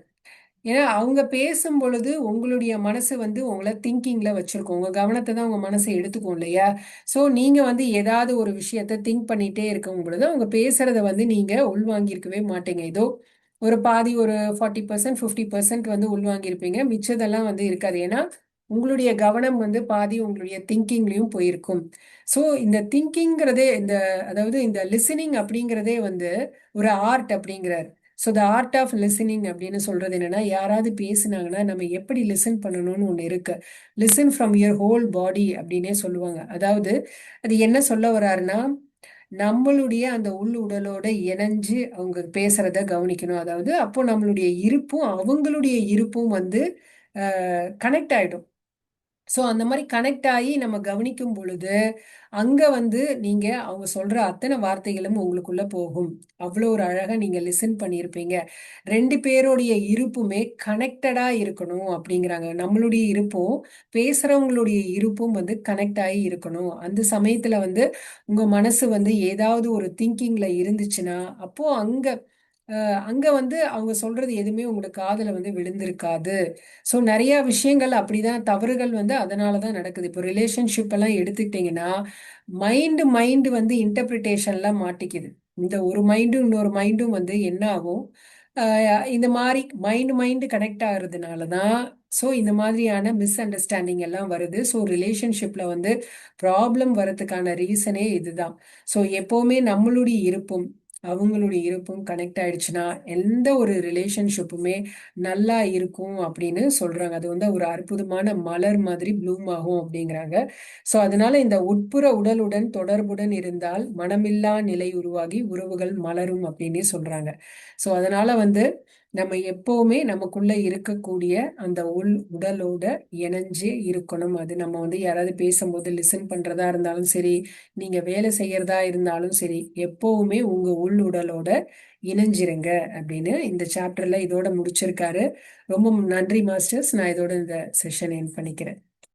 ஏன்னா அவங்க பேசும் பொழுது உங்களுடைய மனசு வந்து உங்களை திங்கிங்ல வச்சிருக்கோம், உங்க கவனத்தை தான் உங்க மனசை எடுத்துக்கும் இல்லையா? ஸோ நீங்க வந்து ஏதாவது ஒரு விஷயத்த திங்க் பண்ணிட்டே இருக்கும் பொழுது அவங்க பேசுறத வந்து நீங்க உள்வாங்கியிருக்கவே மாட்டீங்க. ஏதோ ஒரு பாதி ஒரு 40% 50% வந்து உள்வாங்கியிருப்பீங்க, மிச்சதெல்லாம் வந்து இருக்காது. ஏன்னா உங்களுடைய கவனம் வந்து பாதி உங்களுடைய திங்கிங்லயும் போயிருக்கும். ஸோ இந்த திங்கிங்கிறதே அதாவது இந்த லிசனிங் அப்படிங்கிறதே வந்து ஒரு ஆர்ட் அப்படிங்கிறார். So the art of listening அப்படின்னு சொல்றது என்னன்னா, யாராவது பேசினாங்கன்னா நம்ம எப்படி லிசன் பண்ணணும்னு ஒன்று இருக்கு. லிசன் ஃப்ரம் யுவர் ஹோல் பாடி அப்படின்னே சொல்லுவாங்க. அதாவது அது என்ன சொல்ல வர்றாருன்னா, நம்மளுடைய அந்த உள் உடலோட இணைஞ்சு அவங்க பேசுறத கவனிக்கணும். அதாவது அப்போ நம்மளுடைய இருப்பும் அவங்களுடைய இருப்பும் வந்து கனெக்ட் ஆயிடும். ஸோ அந்த மாதிரி கனெக்ட் ஆகி நம்ம கவனிக்கும் பொழுது அங்க வந்து நீங்க அவங்க சொல்ற அத்தனை வார்த்தைகளும் உங்களுக்குள்ள போகும். அவ்வளோ ஒரு அழகா நீங்க லிசன் பண்ணியிருப்பீங்க. ரெண்டு பேருடைய இருப்புமே கனெக்டடா இருக்கணும் அப்படிங்கிறாங்க. நம்மளுடைய இருப்பும் பேசுறவங்களுடைய இருப்பும் வந்து கனெக்ட் ஆகி இருக்கணும். அந்த சமயத்துல வந்து உங்க மனசு வந்து ஏதாவது ஒரு திங்கிங்ல இருந்துச்சுன்னா அப்போ அங்க வந்து அவங்க சொல்றது எதுவுமே உங்களுக்கு காதுல வந்து விழுந்திருக்காது. ஸோ நிறைய விஷயங்கள் அப்படிதான், தவறுகள் வந்து அதனால தான் நடக்குது. இப்போ ரிலேஷன்ஷிப் எல்லாம் எடுத்துக்கிட்டிங்கன்னா மைண்டு வந்து இன்டர்பிரிட்டேஷன்லாம் மாட்டிக்குது. இந்த ஒரு மைண்டும் இன்னொரு மைண்டும் வந்து என்ன ஆகும், இந்த மாதிரி மைண்டு கனெக்ட் ஆகுறதுனால தான் ஸோ இந்த மாதிரியான மிஸ் அண்டர்ஸ்டாண்டிங் எல்லாம் வருது. ஸோ ரிலேஷன்ஷிப்பில் வந்து ப்ராப்ளம் வரதுக்கான ரீசனே இதுதான். ஸோ எப்போவுமே நம்மளுடைய இருப்பும் அவங்களுடைய இருப்பும் கனெக்ட் ஆயிடுச்சுன்னா எந்த ஒரு ரிலேஷன்ஷிப்புமே நல்லா இருக்கும் அப்படின்னு சொல்றாங்க. அது வந்து ஒரு அற்புதமான மலர் மாதிரி ப்ளூம் ஆகும் அப்படிங்கிறாங்க. ஸோ அதனால இந்த உட்புற உடலுடன் தொடர்புடன் இருந்தால் மனமில்லா நிலை உருவாகி உறவுகள் மலரும் அப்படின்னே சொல்றாங்க. ஸோ அதனால வந்து நம்ம எப்பவுமே நமக்குள்ள இருக்கக்கூடிய அந்த உடலோட இணைஞ்சே இருக்கணும். அது நம்ம வந்து யாராவது பேசும்போது லிசன் பண்றதா இருந்தாலும் சரி, நீங்க வேலை செய்யறதா இருந்தாலும் சரி, எப்பவுமே உங்க உடலோட இணைஞ்சிருங்க அப்படின்னு இந்த சாப்டர்ல இதோட முடிச்சிருக்காரு. ரொம்ப நன்றி மாஸ்டர்ஸ். நான் இதோட இந்த செஷன் என் பண்ணிக்கிறேன்.